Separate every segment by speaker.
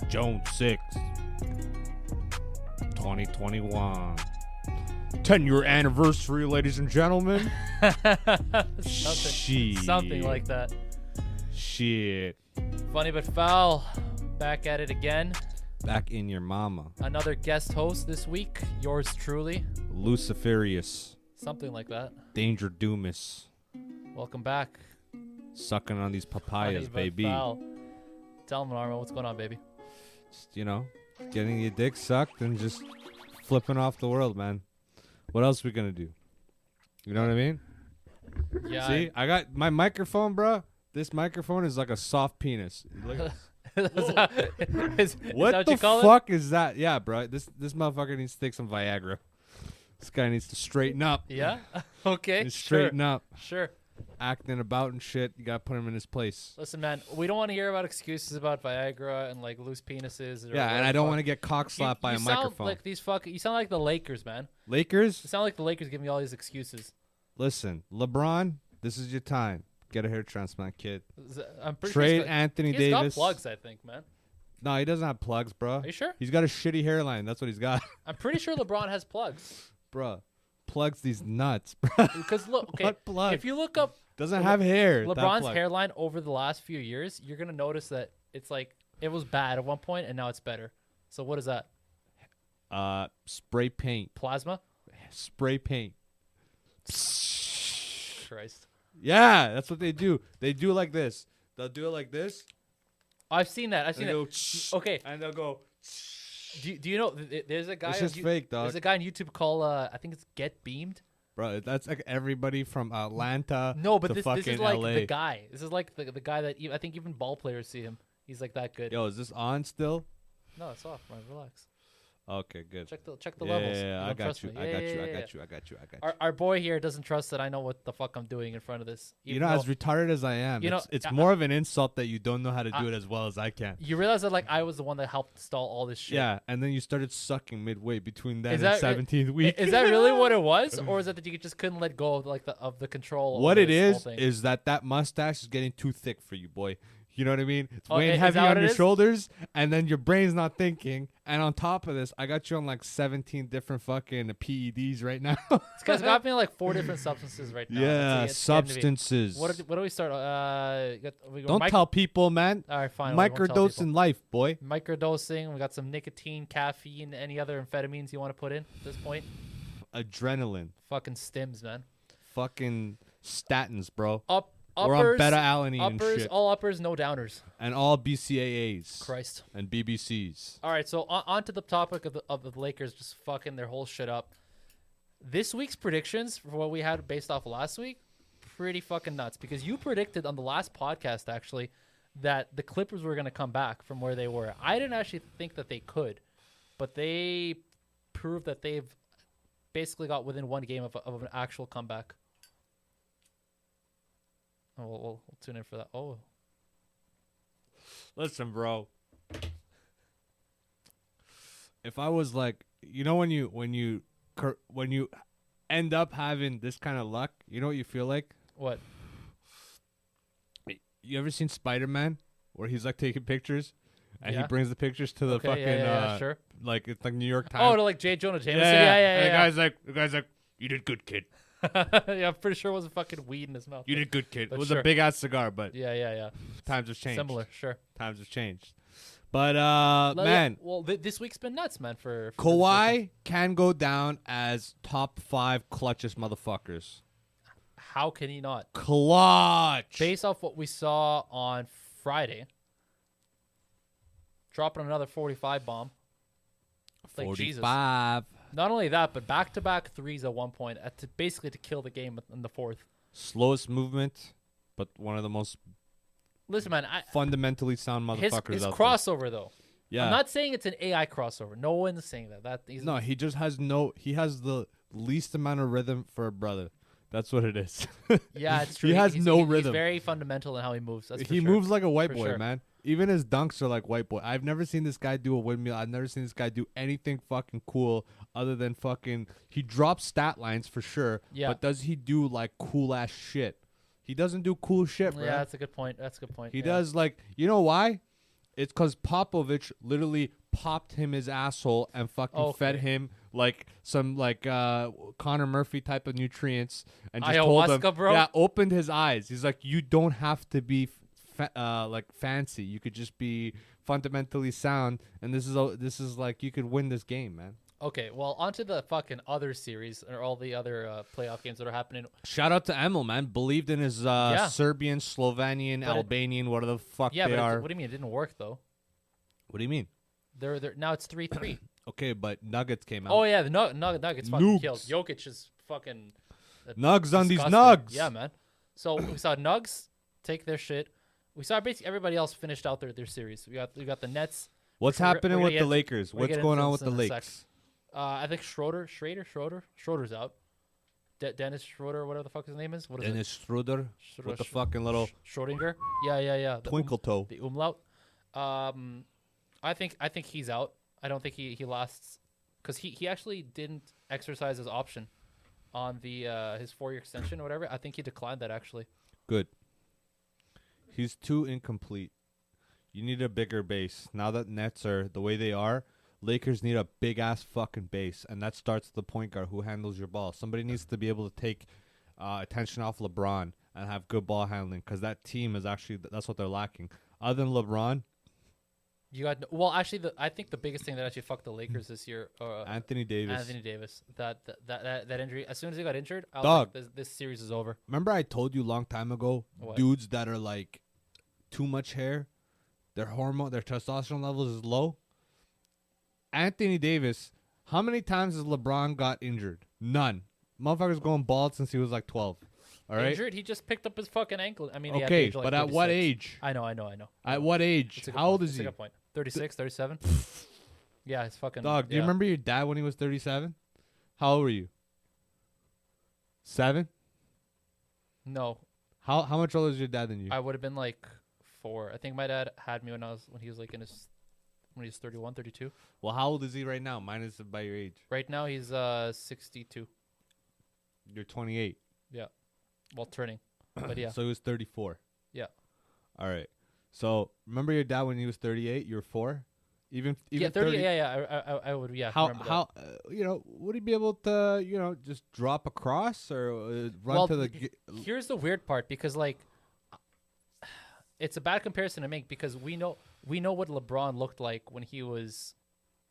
Speaker 1: June 6th, 2021. 10-year anniversary, ladies and gentlemen.
Speaker 2: Something like that.
Speaker 1: Shit.
Speaker 2: Funny but foul. Back at it again.
Speaker 1: Back in your mama.
Speaker 2: Another guest host this week. Yours truly.
Speaker 1: Luciferius.
Speaker 2: Something like that.
Speaker 1: Danger Doomus.
Speaker 2: Welcome back.
Speaker 1: Sucking on these papayas,
Speaker 2: Funny but
Speaker 1: baby.
Speaker 2: foul. Tell them, Armo, what's going on, baby?
Speaker 1: Just, getting your dick sucked and just flipping off the world, man. What else we gonna do? You know what I mean?
Speaker 2: Yeah.
Speaker 1: See, I got my microphone, bro. This microphone is like a soft penis. Look at
Speaker 2: is
Speaker 1: what
Speaker 2: that
Speaker 1: the
Speaker 2: you call
Speaker 1: fuck is that? Yeah, bro. This motherfucker needs to take some Viagra. This guy needs to straighten up.
Speaker 2: Yeah? Okay.
Speaker 1: Just straighten up.
Speaker 2: Sure.
Speaker 1: Acting about and shit. You gotta put him in his place.
Speaker 2: Listen, man, we don't want to hear about excuses about Viagra and like loose penises. Or
Speaker 1: Yeah, and I don't want to get cock slapped by a microphone.
Speaker 2: You sound like the Lakers, man.
Speaker 1: Lakers?
Speaker 2: You sound like the Lakers giving me all these excuses.
Speaker 1: Listen, LeBron, this is your time. Get a hair transplant, kid.
Speaker 2: I'm pretty
Speaker 1: Trade
Speaker 2: sure
Speaker 1: Anthony
Speaker 2: he's got
Speaker 1: Davis.
Speaker 2: plugs, I think, man.
Speaker 1: No, he doesn't have plugs, bro.
Speaker 2: Are you sure?
Speaker 1: He's got a shitty hairline. That's what he's got.
Speaker 2: I'm pretty sure LeBron has plugs.
Speaker 1: Bro, plugs these nuts, bro.
Speaker 2: Because look, okay,
Speaker 1: What plug?
Speaker 2: if you look up
Speaker 1: Doesn't have hair. that
Speaker 2: LeBron's
Speaker 1: plug.
Speaker 2: hairline over the last few years, you're gonna notice that it's like it was bad at one point and now it's better. So what is that?
Speaker 1: Spray paint.
Speaker 2: Plasma?
Speaker 1: Spray paint.
Speaker 2: Christ.
Speaker 1: Yeah, that's what they do. They do like this. They'll do it like this.
Speaker 2: I've seen that. I've seen
Speaker 1: And
Speaker 2: it. Okay.
Speaker 1: And they'll go.
Speaker 2: Do you know there's a guy
Speaker 1: It's
Speaker 2: on
Speaker 1: just fake, dog.
Speaker 2: There's a guy on YouTube called I think it's Get Beamed.
Speaker 1: Bro, that's like everybody from Atlanta
Speaker 2: No, but
Speaker 1: to
Speaker 2: this
Speaker 1: fucking
Speaker 2: is like
Speaker 1: LA.
Speaker 2: the guy. This is like the guy that I think even ball players see him. He's like that good.
Speaker 1: Yo, is this on still?
Speaker 2: No, it's off, man. Relax.
Speaker 1: Okay, good.
Speaker 2: Check the
Speaker 1: yeah,
Speaker 2: levels.
Speaker 1: yeah,
Speaker 2: You
Speaker 1: I
Speaker 2: don't
Speaker 1: got
Speaker 2: trust
Speaker 1: you.
Speaker 2: me.
Speaker 1: I
Speaker 2: Yeah,
Speaker 1: got
Speaker 2: yeah,
Speaker 1: you.
Speaker 2: yeah,
Speaker 1: I
Speaker 2: yeah.
Speaker 1: got you. I got you. I got you.
Speaker 2: Our boy here doesn't trust that I know what the fuck I'm doing in front of this.
Speaker 1: You know, as retarded as I am, it's more of an insult that you don't know how to do it as well as I can.
Speaker 2: You realize that like I was the one that helped install all this shit.
Speaker 1: Yeah, and then you started sucking midway between then
Speaker 2: Is
Speaker 1: and
Speaker 2: that-
Speaker 1: 17th week.
Speaker 2: Is that really what it was, or is it that you just couldn't let go of like the control?
Speaker 1: What
Speaker 2: over
Speaker 1: it
Speaker 2: this whole
Speaker 1: is
Speaker 2: thing?
Speaker 1: that mustache is getting too thick for you, boy. You know what I mean? It's
Speaker 2: Oh,
Speaker 1: weighing
Speaker 2: is
Speaker 1: heavy
Speaker 2: that what
Speaker 1: on
Speaker 2: it
Speaker 1: your
Speaker 2: is?
Speaker 1: shoulders, and then your brain's not thinking. And on top of this, I got you on like 17 different fucking PEDs right now.
Speaker 2: This guy's got me on like 4 different substances right now.
Speaker 1: Yeah,
Speaker 2: It's getting to me.
Speaker 1: substances.
Speaker 2: What do we start? We go
Speaker 1: Don't tell people, man.
Speaker 2: All right, fine. we won't tell
Speaker 1: Microdose in
Speaker 2: people.
Speaker 1: life, boy.
Speaker 2: Microdosing. We got some nicotine, caffeine, any other amphetamines you want to put in at this point.
Speaker 1: Adrenaline.
Speaker 2: Fucking stims, man.
Speaker 1: Fucking statins, bro.
Speaker 2: Uppers,
Speaker 1: We're on beta-alanine and
Speaker 2: uppers,
Speaker 1: shit.
Speaker 2: all uppers, no downers.
Speaker 1: And all BCAAs.
Speaker 2: Christ.
Speaker 1: And BBCs.
Speaker 2: All right, so on to the topic of the Lakers just fucking their whole shit up. This week's predictions for what we had based off of last week, pretty fucking nuts. Because you predicted on the last podcast, actually, that the Clippers were going to come back from where they were. I didn't actually think that they could, but they proved that they've basically got within one game of an actual comeback. Oh, we'll tune in for that. Oh,
Speaker 1: Listen, bro. If I was like, when you end up having this kind of luck, you know what you feel like?
Speaker 2: what?
Speaker 1: You ever seen Spider-Man where he's like taking pictures and he
Speaker 2: Yeah.
Speaker 1: brings the pictures to the
Speaker 2: Okay,
Speaker 1: fucking
Speaker 2: yeah, sure.
Speaker 1: like it's like New York Times.
Speaker 2: Oh, to like J. Jonah Jameson.
Speaker 1: yeah.
Speaker 2: Yeah.
Speaker 1: And the guy's like, you did good, kid.
Speaker 2: Yeah, I'm pretty sure it was a fucking weed in his mouth.
Speaker 1: You did good, kid. It
Speaker 2: But
Speaker 1: was
Speaker 2: sure.
Speaker 1: a big ass cigar, but
Speaker 2: Yeah.
Speaker 1: times have changed.
Speaker 2: Similar, sure.
Speaker 1: Times have changed. But
Speaker 2: Yeah, well, this week's been nuts, man. For
Speaker 1: Kawhi can go down as top 5 clutchest motherfuckers.
Speaker 2: how can he not?
Speaker 1: Clutch.
Speaker 2: Based off what we saw on Friday, dropping another 45 bomb. Like Jesus.
Speaker 1: 45.
Speaker 2: Not only that, but back-to-back threes at one point, basically to kill the game in the fourth.
Speaker 1: Slowest movement, but one of the most
Speaker 2: Listen, man,
Speaker 1: fundamentally sound motherfuckers
Speaker 2: his
Speaker 1: out
Speaker 2: crossover though.
Speaker 1: there. Yeah.
Speaker 2: I'm not saying it's an AI crossover. No one's saying that.
Speaker 1: No, he just has he has the least amount of rhythm for a brother. That's what it is.
Speaker 2: Yeah, it's true.
Speaker 1: He has no
Speaker 2: He's
Speaker 1: rhythm.
Speaker 2: very fundamental in how he moves. That's for
Speaker 1: He
Speaker 2: sure.
Speaker 1: moves like a white
Speaker 2: For
Speaker 1: boy,
Speaker 2: sure.
Speaker 1: man. Even his dunks are like white boy. I've never seen this guy do a windmill. I've never seen this guy do anything fucking cool other than fucking. He drops stat lines for sure.
Speaker 2: Yeah.
Speaker 1: But does he do like cool ass shit? He doesn't do cool shit, bro.
Speaker 2: Yeah, that's a good point.
Speaker 1: He does like, you know why? It's because Popovich literally popped him his asshole and fucking fed
Speaker 2: Okay.
Speaker 1: him like some like Connor Murphy type of nutrients and just told him,
Speaker 2: Ayahuasca, bro?
Speaker 1: yeah, opened his eyes. He's like, you don't have to be like fancy. You could just be fundamentally sound, and this is like you could win this game, man.
Speaker 2: Okay, well, onto the fucking other series or all the other playoff games that are happening.
Speaker 1: Shout out to Emil, man. Believed in his Serbian, Slovenian,
Speaker 2: But it-
Speaker 1: Albanian, whatever the fuck
Speaker 2: Yeah,
Speaker 1: they
Speaker 2: but
Speaker 1: are.
Speaker 2: what do you mean it didn't work though?
Speaker 1: What do you mean?
Speaker 2: They're now it's 3-3.
Speaker 1: Okay, but Nuggets came out.
Speaker 2: Oh yeah, the Nuggets fucking
Speaker 1: Nugs.
Speaker 2: killed. Jokic is fucking
Speaker 1: Nugs on these
Speaker 2: disgusting.
Speaker 1: Nugs.
Speaker 2: Yeah, man. So we saw Nugs take their shit. We saw basically everybody else finished out their series. We got the Nets.
Speaker 1: What's
Speaker 2: We're-
Speaker 1: happening
Speaker 2: we're
Speaker 1: with
Speaker 2: gonna
Speaker 1: the
Speaker 2: get-
Speaker 1: Lakers?
Speaker 2: we're
Speaker 1: What's
Speaker 2: gonna
Speaker 1: going
Speaker 2: get
Speaker 1: on
Speaker 2: into
Speaker 1: with the
Speaker 2: this in a
Speaker 1: Lakers?
Speaker 2: I think Schroeder's out. Dennis Schroeder, whatever the fuck his name is. What is
Speaker 1: Dennis Schroeder with the fucking little
Speaker 2: Schrodinger. Yeah. The
Speaker 1: twinkle toe.
Speaker 2: the umlaut. I think he's out. I don't think he lasts because he actually didn't exercise his option on the his 4-year extension or whatever. I think he declined that actually.
Speaker 1: Good. He's too incomplete. You need a bigger base. Now that Nets are the way they are, Lakers need a big ass fucking base, and that starts with the point guard who handles your ball. Somebody needs to be able to take attention off LeBron and have good ball handling, because that team is actually that's what they're lacking. Other than LeBron,
Speaker 2: You got well. Actually, I think the biggest thing that actually fucked the Lakers this year,
Speaker 1: Anthony Davis.
Speaker 2: Anthony Davis. That injury. As soon as he got injured, I was
Speaker 1: Dog.
Speaker 2: like, this series is over.
Speaker 1: Remember I told you a long time ago,
Speaker 2: What?
Speaker 1: dudes that are like too much hair, their testosterone levels is low. Anthony Davis, how many times has LeBron got injured? None. Motherfucker's going bald since he was like 12. All right.
Speaker 2: Injured. He just picked up his fucking ankle. I mean, he had the
Speaker 1: Okay,
Speaker 2: age of, like,
Speaker 1: but at what
Speaker 2: 36.
Speaker 1: age?
Speaker 2: I know.
Speaker 1: At what age?
Speaker 2: It's a good
Speaker 1: How old
Speaker 2: point.
Speaker 1: is
Speaker 2: It's a
Speaker 1: he?
Speaker 2: good point. 36, 37? Yeah, it's fucking.
Speaker 1: Dog, do you
Speaker 2: yeah.
Speaker 1: remember your dad when he was 37? How old were you? 7?
Speaker 2: No,
Speaker 1: How much older is your dad than you?
Speaker 2: I would have been like 4. I think my dad had me when he was like when he was 31, 32.
Speaker 1: Well, how old is he right now? Minus by your age.
Speaker 2: Right now he's 62.
Speaker 1: You're 28.
Speaker 2: Well, turning. But yeah.
Speaker 1: So he was 34.
Speaker 2: Yeah.
Speaker 1: All right. So remember your dad when he was 38? You're 4. Even
Speaker 2: Yeah,
Speaker 1: 30.
Speaker 2: Yeah. I would. Yeah. remember that.
Speaker 1: Would he be able to just drop across or run
Speaker 2: Well,
Speaker 1: to the?
Speaker 2: Here's the weird part because like it's a bad comparison to make because we know what LeBron looked like when he was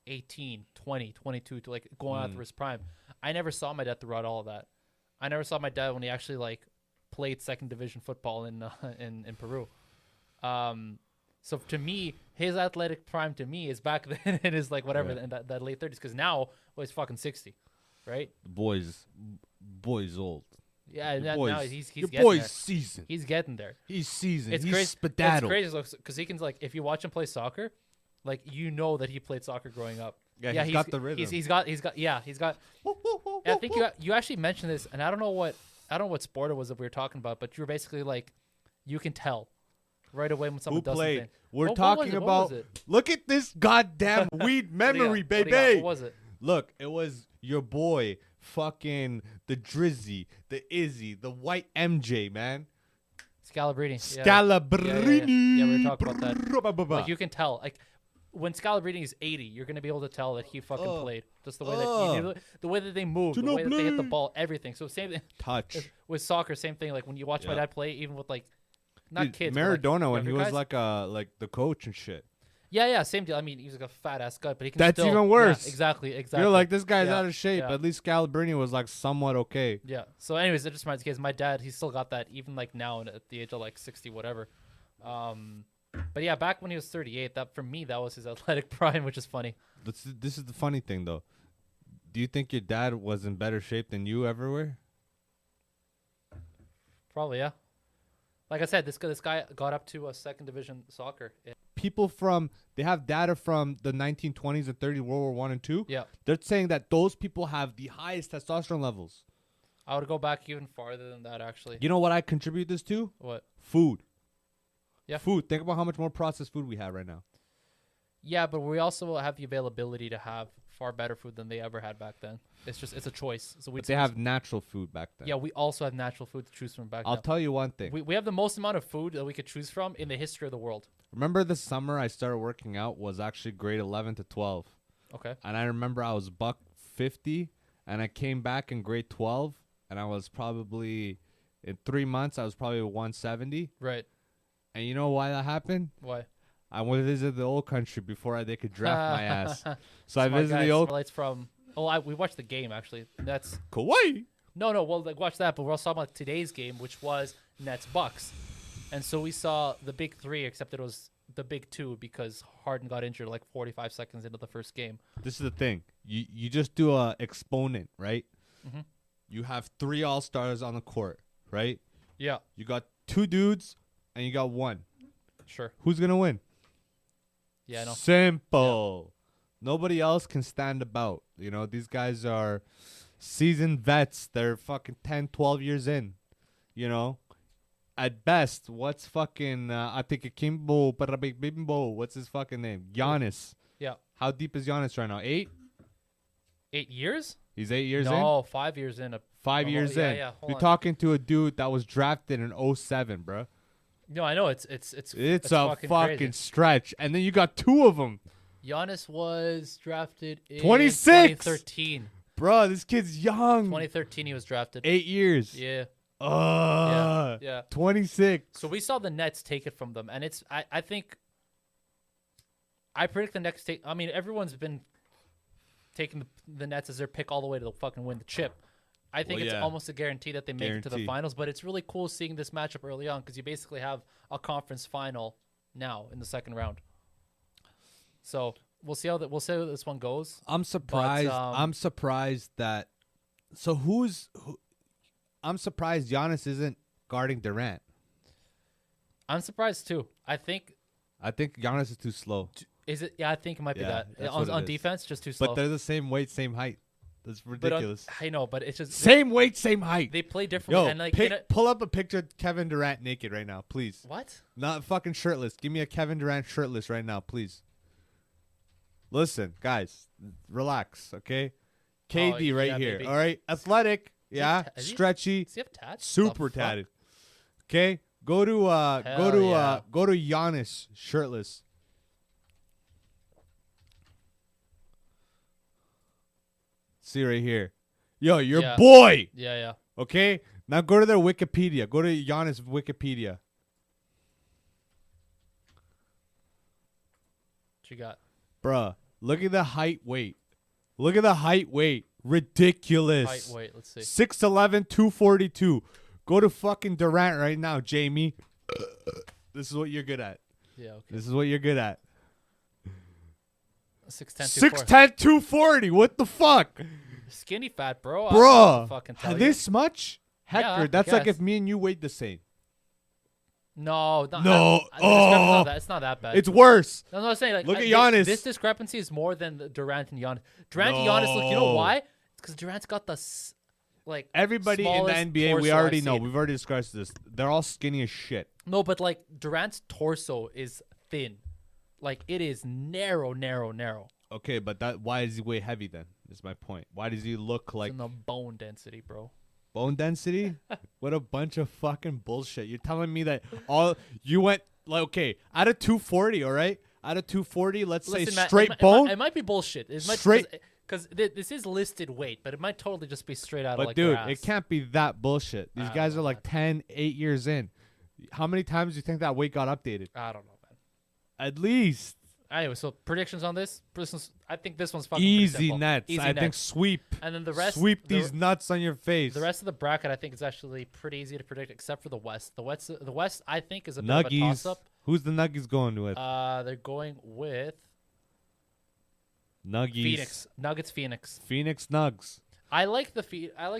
Speaker 2: 18, 20, 22 to like going out through his prime. I never saw my dad throughout all of that. I never saw my dad when he actually like played second division football in Peru. So to me, his athletic prime to me is back then in his like whatever
Speaker 1: Yeah.
Speaker 2: in that late 30s because now he's fucking 60, right?
Speaker 1: boy's old.
Speaker 2: Yeah,
Speaker 1: Your
Speaker 2: now
Speaker 1: boy's,
Speaker 2: he's
Speaker 1: your
Speaker 2: getting
Speaker 1: boy's
Speaker 2: there.
Speaker 1: seasoned.
Speaker 2: He's getting there.
Speaker 1: He's seasoned.
Speaker 2: It's
Speaker 1: He's
Speaker 2: crazy.
Speaker 1: skedaddled.
Speaker 2: It's crazy because he can like if you watch him play soccer, like you know that he played soccer growing up.
Speaker 1: Yeah, he's got the rhythm.
Speaker 2: He's got. And I think you actually mentioned this, and I don't know what sport it was that we were talking about, but you were basically like, you can tell right away when someone
Speaker 1: Who
Speaker 2: does
Speaker 1: played?
Speaker 2: something.
Speaker 1: We're
Speaker 2: What was
Speaker 1: talking
Speaker 2: it? What
Speaker 1: about.
Speaker 2: was it?
Speaker 1: Look at this goddamn weed memory,
Speaker 2: What do you
Speaker 1: baby.
Speaker 2: got? What was it?
Speaker 1: Look, it was your boy, fucking the Drizzy, the Izzy, the white MJ, man.
Speaker 2: Scalabrini.
Speaker 1: Scalabrini.
Speaker 2: Yeah, we were talking about that.
Speaker 1: that.
Speaker 2: Like you can tell, like when Scalabrini is 80, you're gonna be able to tell that he fucking played. Just the way that the way that they move, the way that they hit the ball, everything. So same thing
Speaker 1: Touch.
Speaker 2: with soccer. Same thing. Like when you watch my
Speaker 1: Yeah.
Speaker 2: dad play, even with like not
Speaker 1: Dude,
Speaker 2: kids, but, like,
Speaker 1: Maradona when he
Speaker 2: younger
Speaker 1: was
Speaker 2: guys.
Speaker 1: like the coach and shit.
Speaker 2: Yeah, same deal. I mean, he's like a fat ass guy, but he can.
Speaker 1: That's
Speaker 2: still,
Speaker 1: even worse.
Speaker 2: Yeah, exactly.
Speaker 1: You're like, this guy's
Speaker 2: Yeah,
Speaker 1: out of shape.
Speaker 2: yeah.
Speaker 1: At least Scalabrini was like somewhat okay.
Speaker 2: Yeah. So, anyways, it just reminds me. My dad, he's still got that, even like now at the age of like 60, whatever. But yeah, back when he was 38, that for me that was his athletic prime, which is funny.
Speaker 1: This is the funny thing though. Do you think your dad was in better shape than you ever were?
Speaker 2: Probably, yeah. Like I said, this guy got up to a second division soccer.
Speaker 1: People they have data from the 1920s and 30s, World War One and Two.
Speaker 2: Yeah.
Speaker 1: They're saying that those people have the highest testosterone levels.
Speaker 2: I would go back even farther than that, actually.
Speaker 1: You know what I contribute this to?
Speaker 2: What?
Speaker 1: Food.
Speaker 2: Yeah.
Speaker 1: Food. Think about how much more processed food we have right now.
Speaker 2: Yeah, but we also have the availability to have far better food than they ever had back then. It's a choice. So we
Speaker 1: But they have natural food back then.
Speaker 2: yeah, we also have natural food to choose from back
Speaker 1: I'll
Speaker 2: then.
Speaker 1: tell you one thing.
Speaker 2: We have the most amount of food that we could choose from in the history of the world.
Speaker 1: Remember the summer I started working out was actually grade 11 to 12.
Speaker 2: Okay.
Speaker 1: And I remember I was $150, and I came back in grade 12, and I was probably, in 3 months, I was probably 170.
Speaker 2: Right.
Speaker 1: And you know why that happened?
Speaker 2: Why?
Speaker 1: I went to visit the old country before they could draft my ass. So I
Speaker 2: Smart
Speaker 1: visited
Speaker 2: guy.
Speaker 1: the old
Speaker 2: Highlights from. We watched the game actually. Nets.
Speaker 1: Kauai.
Speaker 2: No. Well, like watch that. But we're also talking about today's game, which was Nets Bucks, and so we saw the big three, except it was the big two because Harden got injured like 45 seconds into the first game.
Speaker 1: This is the thing. You just do a exponent, right?
Speaker 2: Mhm.
Speaker 1: You have 3 all-stars on the court, right?
Speaker 2: Yeah.
Speaker 1: You got 2 dudes, and you got 1.
Speaker 2: Sure.
Speaker 1: Who's going to win?
Speaker 2: Yeah. I know.
Speaker 1: Simple. Nobody else can stand about. You know, these guys are seasoned vets. They're fucking 10, 12 years in. You know? At best, what's fucking Atikimbo, Parabimbo, what's his fucking name? Giannis.
Speaker 2: Yeah.
Speaker 1: How deep is Giannis right now? 8?
Speaker 2: 8 years?
Speaker 1: He's 8 years in?
Speaker 2: No, 5 years in.
Speaker 1: 5
Speaker 2: Oh,
Speaker 1: years
Speaker 2: yeah,
Speaker 1: in.
Speaker 2: yeah, hold
Speaker 1: You're
Speaker 2: on.
Speaker 1: talking to a dude that was drafted in 07, bro.
Speaker 2: No, I know it's
Speaker 1: It's a
Speaker 2: fucking
Speaker 1: fucking
Speaker 2: crazy.
Speaker 1: stretch. And then you got 2 of them.
Speaker 2: Giannis was drafted in
Speaker 1: 26!
Speaker 2: 2013.
Speaker 1: Bro, this kid's young.
Speaker 2: 2013 he was drafted.
Speaker 1: 8 years.
Speaker 2: Yeah.
Speaker 1: Uh,
Speaker 2: Yeah.
Speaker 1: 26.
Speaker 2: So we saw the Nets take it from them, and I think I predict the Nets take. I mean, everyone's been taking the Nets as their pick all the way to fucking win the chip. I think
Speaker 1: Well,
Speaker 2: it's
Speaker 1: yeah.
Speaker 2: almost a guarantee that they make it to the
Speaker 1: Guarantee.
Speaker 2: finals, but it's really cool seeing this matchup early on because you basically have a conference final now in the second round. So we'll see how this one goes.
Speaker 1: I'm surprised. I'm surprised that. So who? I'm surprised Giannis isn't guarding Durant.
Speaker 2: I'm surprised too. I think
Speaker 1: Giannis is too slow.
Speaker 2: is it? Yeah, I think it might be
Speaker 1: Yeah,
Speaker 2: that
Speaker 1: that's
Speaker 2: on,
Speaker 1: what it
Speaker 2: on
Speaker 1: is.
Speaker 2: defense, just too slow.
Speaker 1: But they're the same weight, same height. That's
Speaker 2: But
Speaker 1: ridiculous.
Speaker 2: I know, but it's just
Speaker 1: Same weight, same height.
Speaker 2: they play differently.
Speaker 1: Yo,
Speaker 2: and like in
Speaker 1: pull up a picture of Kevin Durant naked right now, please.
Speaker 2: what?
Speaker 1: Not fucking shirtless. Give me a Kevin Durant shirtless right now, please. Listen, guys, relax, okay? KD right
Speaker 2: yeah,
Speaker 1: here,
Speaker 2: baby.
Speaker 1: all right? Athletic,
Speaker 2: he
Speaker 1: yeah,
Speaker 2: ta- is he-
Speaker 1: stretchy,
Speaker 2: Does he have tats?
Speaker 1: super
Speaker 2: The fuck?
Speaker 1: tatted. Okay, go to
Speaker 2: Hell yeah.
Speaker 1: Giannis shirtless. See right here, yo, your
Speaker 2: Yeah.
Speaker 1: boy.
Speaker 2: Yeah, yeah.
Speaker 1: Okay, now go to their Wikipedia. Go to Giannis Wikipedia.
Speaker 2: What you got?
Speaker 1: Bruh, look at the height weight. Look at the height weight. Ridiculous.
Speaker 2: Height, wait, let's see.
Speaker 1: 6'11", 242. Go to fucking Durant right now, Jamie. This is what you're good at.
Speaker 2: Yeah, okay.
Speaker 1: This is what you're good at.
Speaker 2: 6'10",
Speaker 1: 6'10", 240. What the fuck?
Speaker 2: Skinny fat, bro. I don't know what to fucking
Speaker 1: Bruh.
Speaker 2: tell you.
Speaker 1: This much? Hector,
Speaker 2: I
Speaker 1: that's like
Speaker 2: guess.
Speaker 1: if me and you weighed the same.
Speaker 2: No.
Speaker 1: No.
Speaker 2: It's not that bad.
Speaker 1: It's worse.
Speaker 2: No, I'm saying like
Speaker 1: Look at
Speaker 2: thi-
Speaker 1: Giannis.
Speaker 2: This discrepancy is more than the Durant and Giannis. Durant and Giannis, look, you know
Speaker 1: No.
Speaker 2: why? It's because Durant's got the like
Speaker 1: Everybody in the
Speaker 2: smallest
Speaker 1: NBA, we
Speaker 2: torso I've
Speaker 1: already know.
Speaker 2: seen.
Speaker 1: We've already discussed this. They're all skinny as shit.
Speaker 2: No, but like Durant's torso is thin, like it is narrow.
Speaker 1: Okay, but why is he way heavy then? Is my point. Why does he look like
Speaker 2: It's in the bone density, bro.
Speaker 1: bone density? What a bunch of fucking bullshit. You're telling me that all you went like okay, out of 240, all right? Out of 240, let's say
Speaker 2: Listen, Matt,
Speaker 1: straight
Speaker 2: it
Speaker 1: bone.
Speaker 2: It might be bullshit. It might
Speaker 1: Straight-
Speaker 2: because this is listed weight, but it might totally just be straight out of
Speaker 1: But
Speaker 2: like
Speaker 1: dude,
Speaker 2: their
Speaker 1: it
Speaker 2: ass.
Speaker 1: can't be that bullshit. These
Speaker 2: I don't
Speaker 1: guys
Speaker 2: know,
Speaker 1: are like 10, 8 years in. How many times do you think that weight got updated?
Speaker 2: I don't know, man.
Speaker 1: At least.
Speaker 2: Anyway, so predictions on this? I think this one's fucking pretty
Speaker 1: Easy
Speaker 2: simple.
Speaker 1: Nets.
Speaker 2: Easy
Speaker 1: I think
Speaker 2: Nets.
Speaker 1: sweep.
Speaker 2: And then the rest,
Speaker 1: Sweep
Speaker 2: the-
Speaker 1: these nuts on your face.
Speaker 2: The rest of the bracket, I think, is actually pretty easy to predict, except for the West. The West, I think, is a bit of a
Speaker 1: Nuggies.
Speaker 2: toss-up.
Speaker 1: Who's the Nuggies going with?
Speaker 2: They're going with
Speaker 1: Nuggies.
Speaker 2: Phoenix Nuggets.
Speaker 1: Phoenix Nugs.
Speaker 2: I like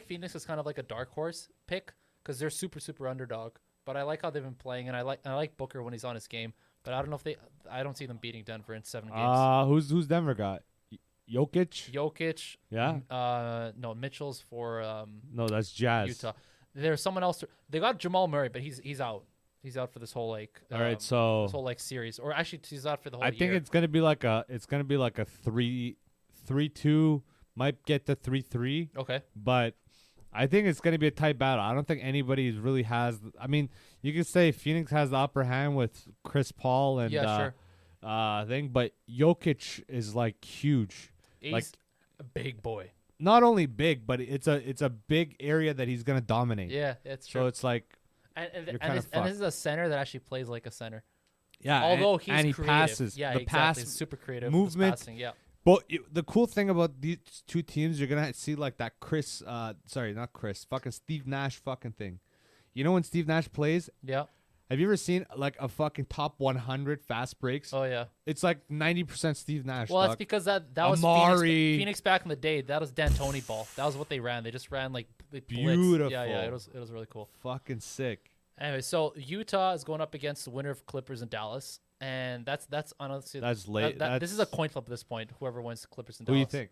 Speaker 2: Phoenix as kind of like a dark horse pick because they're super underdog. But I like how they've been playing, and I like Booker when he's on his game. But I don't know if I don't see them beating Denver in 7 games.
Speaker 1: Who's Denver got? Jokic?
Speaker 2: Jokic.
Speaker 1: Yeah?
Speaker 2: No, Mitchell's for
Speaker 1: No, that's Jazz.
Speaker 2: Utah. There's someone else. They got Jamal Murray, but he's out. He's out for this whole like.
Speaker 1: All right,
Speaker 2: this
Speaker 1: so
Speaker 2: whole like series, or actually he's out for the whole
Speaker 1: I
Speaker 2: year.
Speaker 1: think it's gonna be like a 3 3-2, might get to 3-3,
Speaker 2: Okay.
Speaker 1: but I think it's going to be a tight battle. I don't think anybody really has. I mean, you could say Phoenix has the upper hand with Chris Paul and
Speaker 2: Yeah, sure.
Speaker 1: thing, but Jokic is like huge.
Speaker 2: He's
Speaker 1: Like,
Speaker 2: a big boy.
Speaker 1: not only big, but it's a big area that he's going to dominate.
Speaker 2: Yeah, it's
Speaker 1: So
Speaker 2: true.
Speaker 1: it's like,
Speaker 2: And
Speaker 1: you're kinda
Speaker 2: this is a center that actually plays like a center.
Speaker 1: yeah,
Speaker 2: Although
Speaker 1: and he
Speaker 2: creative.
Speaker 1: passes.
Speaker 2: Yeah,
Speaker 1: the
Speaker 2: exactly.
Speaker 1: pass
Speaker 2: Super creative.
Speaker 1: movement.
Speaker 2: Passing, yeah.
Speaker 1: But the cool thing about these two teams, you're gonna see like that fucking Steve Nash fucking thing. You know when Steve Nash plays,
Speaker 2: Yeah.
Speaker 1: have you ever seen like a fucking top 100 fast breaks?
Speaker 2: Oh yeah.
Speaker 1: It's like 90% Steve Nash.
Speaker 2: Well, that's
Speaker 1: dog.
Speaker 2: because that was
Speaker 1: Amari.
Speaker 2: Phoenix back in the day. That was D'Antoni ball. That was what they ran. They just ran like blitz.
Speaker 1: Beautiful.
Speaker 2: Yeah. It was really cool.
Speaker 1: Fucking sick.
Speaker 2: Anyway, so Utah is going up against the winner of Clippers and Dallas, and that's honestly
Speaker 1: That's late.
Speaker 2: this is a coin flip at this point. Whoever wins Clippers and
Speaker 1: Who do
Speaker 2: Dallas.
Speaker 1: you think?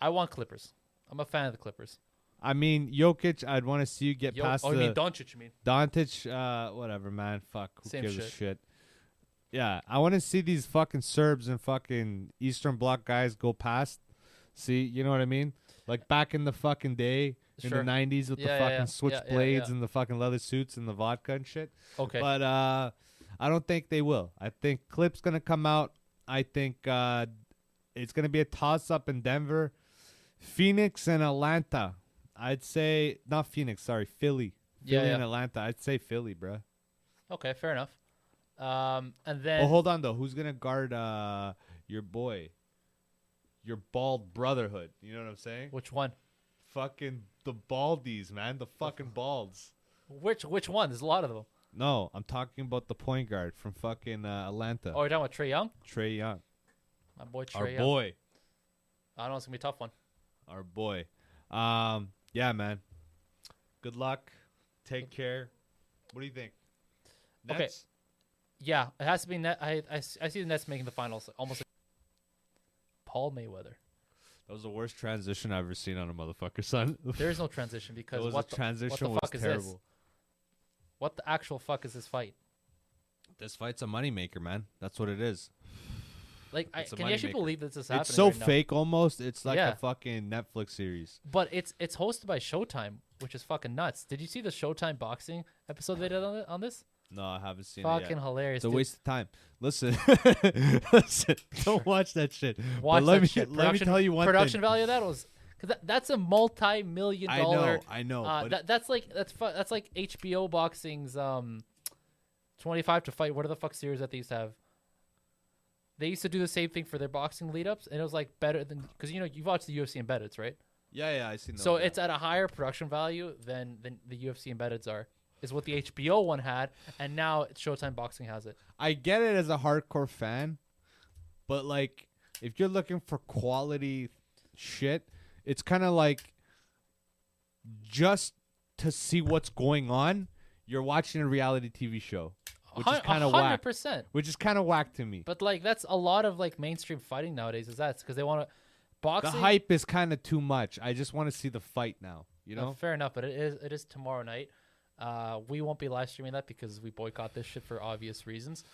Speaker 2: I want Clippers. I'm a fan of the Clippers.
Speaker 1: I mean, Jokic, I'd want to see you get past
Speaker 2: you
Speaker 1: the
Speaker 2: mean Doncic? You mean?
Speaker 1: Doncic, whatever, man. Fuck. Who
Speaker 2: Same
Speaker 1: gives a
Speaker 2: shit.
Speaker 1: shit? Yeah, I want to see these fucking Serbs and fucking Eastern Bloc guys go past. See, you know what I mean? Like back in the fucking day, in
Speaker 2: Sure.
Speaker 1: the 90s with the
Speaker 2: Yeah,
Speaker 1: fucking
Speaker 2: yeah.
Speaker 1: switchblades
Speaker 2: Yeah.
Speaker 1: and the fucking leather suits and the vodka and shit.
Speaker 2: Okay.
Speaker 1: But I don't think they will. I think Clip's going to come out. I think it's going to be a toss-up in Denver. Phoenix and Atlanta. I'd say, not Phoenix, sorry, Philly. Philly and Atlanta. I'd say Philly, bro.
Speaker 2: Okay, fair enough. And then
Speaker 1: Oh, hold on, though. Who's going to guard your boy? Your bald brotherhood. You know what I'm saying?
Speaker 2: which one?
Speaker 1: Fucking the baldies, man. The fucking balds.
Speaker 2: Which one? There's a lot of them.
Speaker 1: No, I'm talking about the point guard from fucking Atlanta.
Speaker 2: Oh, you're talking about Trae Young?
Speaker 1: Trey Young.
Speaker 2: My boy Trae
Speaker 1: Our
Speaker 2: Young.
Speaker 1: boy.
Speaker 2: I don't know. It's gonna be a tough one.
Speaker 1: Our boy. Yeah, man. Good luck. Take care. What do you think?
Speaker 2: Okay.
Speaker 1: Nets?
Speaker 2: Yeah, it has to be net. I see the Nets making the finals. Almost. Like Paul Mayweather.
Speaker 1: That was the worst transition I've ever seen on a motherfucker, son.
Speaker 2: There is no transition because
Speaker 1: It was
Speaker 2: what
Speaker 1: a transition
Speaker 2: what the
Speaker 1: was
Speaker 2: fuck is
Speaker 1: terrible.
Speaker 2: this? What the actual fuck is this fight?
Speaker 1: This fight's a moneymaker, man. That's what it is.
Speaker 2: Like,
Speaker 1: It's a
Speaker 2: can you actually
Speaker 1: moneymaker.
Speaker 2: believe this is happening?
Speaker 1: It's so
Speaker 2: right now?
Speaker 1: fake almost. It's like
Speaker 2: Yeah.
Speaker 1: a fucking Netflix series.
Speaker 2: But it's hosted by Showtime, which is fucking nuts. Did you see the Showtime boxing episode they did on this?
Speaker 1: No, I haven't seen it
Speaker 2: Fucking
Speaker 1: yet.
Speaker 2: hilarious.
Speaker 1: It's a
Speaker 2: dude.
Speaker 1: waste of time. Listen, listen. Don't watch that shit.
Speaker 2: Watch
Speaker 1: but let
Speaker 2: that
Speaker 1: me
Speaker 2: shit.
Speaker 1: let me tell you one
Speaker 2: production
Speaker 1: thing.
Speaker 2: value of that was because that's a multi-million dollar.
Speaker 1: I know. But
Speaker 2: That's like HBO boxing's 25 to fight. What are the fuck series that they used to have? They used to do the same thing for their boxing lead ups, and it was like better than because you've watched the UFC embeddeds, right?
Speaker 1: yeah, I seen.
Speaker 2: So it's at a higher production value than the UFC embeddeds are. Is what the HBO one had, and now Showtime Boxing has it.
Speaker 1: I get it as a hardcore fan, but like if you're looking for quality shit, it's kind of like just to see what's going on, you're watching a reality TV show, which is kind of whack.
Speaker 2: 100%.
Speaker 1: Which is kind of whack to me.
Speaker 2: But like that's a lot of like mainstream fighting nowadays. Is that because they want to boxing?
Speaker 1: The hype is kind of too much. I just want to see the fight now. You know?
Speaker 2: Fair enough, but it is tomorrow night. We won't be live streaming that because we boycott this shit for obvious reasons.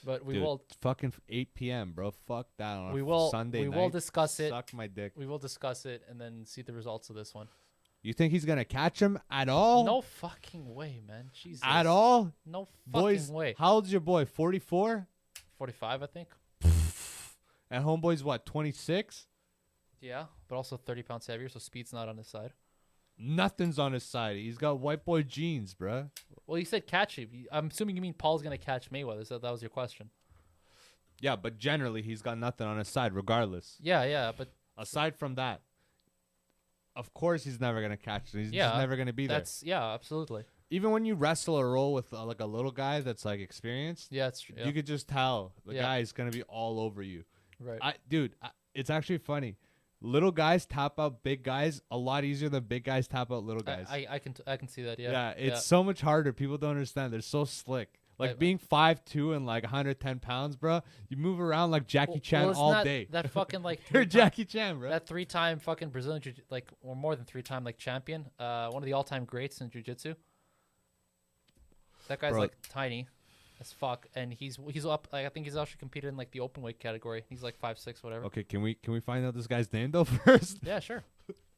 Speaker 2: But we
Speaker 1: Dude,
Speaker 2: will.
Speaker 1: Fucking 8 p.m., bro. Fuck that on
Speaker 2: We
Speaker 1: a
Speaker 2: will.
Speaker 1: Sunday
Speaker 2: we
Speaker 1: night.
Speaker 2: will discuss it.
Speaker 1: Suck my dick.
Speaker 2: We will discuss it and then see the results of this one.
Speaker 1: You think he's gonna catch him at all?
Speaker 2: No fucking way, man. Jesus.
Speaker 1: At all?
Speaker 2: No fucking
Speaker 1: Boys,
Speaker 2: way.
Speaker 1: how old's your boy? 44?
Speaker 2: 45, I think.
Speaker 1: And homeboy's what? 26?
Speaker 2: Yeah, but also 30 pounds heavier, so speed's not on his side.
Speaker 1: Nothing's on his side. He's got white boy jeans, bruh.
Speaker 2: Well, you said catch him. I'm assuming you mean Paul's gonna catch Mayweather. So that was your question.
Speaker 1: Yeah, but generally he's got nothing on his side, regardless.
Speaker 2: Yeah, but
Speaker 1: Aside from that, of course he's never gonna catch him. He's
Speaker 2: Yeah,
Speaker 1: just never gonna be there.
Speaker 2: absolutely.
Speaker 1: Even when you wrestle or roll with like a little guy that's like experienced,
Speaker 2: Yeah, it's true. Yeah.
Speaker 1: you could just tell the
Speaker 2: Yeah.
Speaker 1: guy is gonna be all over you.
Speaker 2: Right.
Speaker 1: It's actually funny. Little guys tap out big guys a lot easier than big guys tap out little guys.
Speaker 2: I can see that. Yeah.
Speaker 1: It's so much harder. People don't understand. They're so slick. Like
Speaker 2: I-
Speaker 1: being 5'2" and like 110 pounds, bro. You move around like Jackie Chan
Speaker 2: isn't
Speaker 1: all
Speaker 2: that,
Speaker 1: day.
Speaker 2: That fucking like
Speaker 1: You're
Speaker 2: 3
Speaker 1: Jackie Chan, bro.
Speaker 2: that 3-time fucking Brazilian like or more than 3-time like champion. One of the all-time greats in jiu-jitsu. That guy's
Speaker 1: Bro.
Speaker 2: like tiny. as fuck, and he's up. Like I think he's actually competed in like the open weight category. He's like 5'6", whatever.
Speaker 1: Okay, can we find out this guy's name though first?
Speaker 2: Yeah, sure,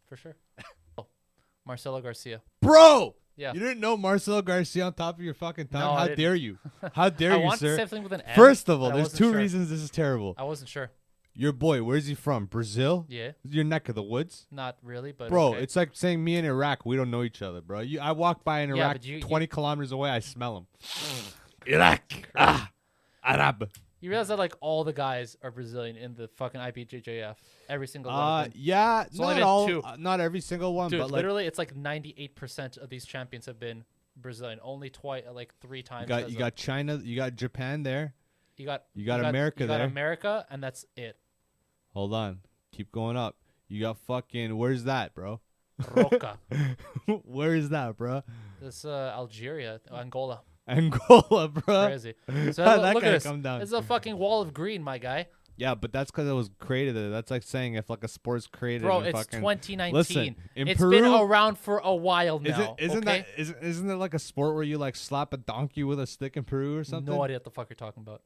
Speaker 2: for sure. Oh, Marcelo Garcia.
Speaker 1: Bro,
Speaker 2: Yeah.
Speaker 1: you didn't know Marcelo Garcia on top of your fucking tongue?
Speaker 2: No, I
Speaker 1: How
Speaker 2: didn't.
Speaker 1: dare you? How dare
Speaker 2: I
Speaker 1: you,
Speaker 2: want to
Speaker 1: sir?
Speaker 2: say something with an M.
Speaker 1: First of all,
Speaker 2: but I
Speaker 1: there's
Speaker 2: wasn't
Speaker 1: two
Speaker 2: sure.
Speaker 1: reasons this is terrible.
Speaker 2: I wasn't sure.
Speaker 1: Your boy, where's he from? Brazil?
Speaker 2: Yeah,
Speaker 1: Your neck of the woods?
Speaker 2: not really, but
Speaker 1: Bro,
Speaker 2: okay.
Speaker 1: it's like saying me in Iraq, we don't know each other, bro. I walk by in
Speaker 2: Yeah,
Speaker 1: Iraq
Speaker 2: but you-
Speaker 1: 20 kilometers away, I smell him. Iraq. Arab.
Speaker 2: You realize that like all the guys are Brazilian in the fucking IBJJF. Every single one of them.
Speaker 1: Yeah,
Speaker 2: It's only
Speaker 1: not
Speaker 2: been
Speaker 1: all,
Speaker 2: two.
Speaker 1: not every single one,
Speaker 2: Dude,
Speaker 1: but like
Speaker 2: literally, it's like 98% of these champions have been Brazilian. Only like 3 times.
Speaker 1: you got China, you got Japan there.
Speaker 2: you got
Speaker 1: America
Speaker 2: you got
Speaker 1: there.
Speaker 2: America, and that's it.
Speaker 1: Hold on, keep going up. You got fucking, where's that, bro?
Speaker 2: Roca.
Speaker 1: Where is that, bro?
Speaker 2: This Algeria, Angola.
Speaker 1: Angola, bro.
Speaker 2: Crazy. So
Speaker 1: That
Speaker 2: look
Speaker 1: guy
Speaker 2: at this.
Speaker 1: come down.
Speaker 2: It's a fucking wall of green, my guy.
Speaker 1: Yeah, but that's because it was created there. That's like saying if like a sport's created.
Speaker 2: Bro,
Speaker 1: in
Speaker 2: it's
Speaker 1: fucking,
Speaker 2: 2019.
Speaker 1: Listen, in
Speaker 2: It's
Speaker 1: Peru,
Speaker 2: been around for a while now.
Speaker 1: Isn't
Speaker 2: okay?
Speaker 1: isn't there like a sport where you like slap a donkey with a stick in Peru or something?
Speaker 2: No idea what the fuck you're talking about.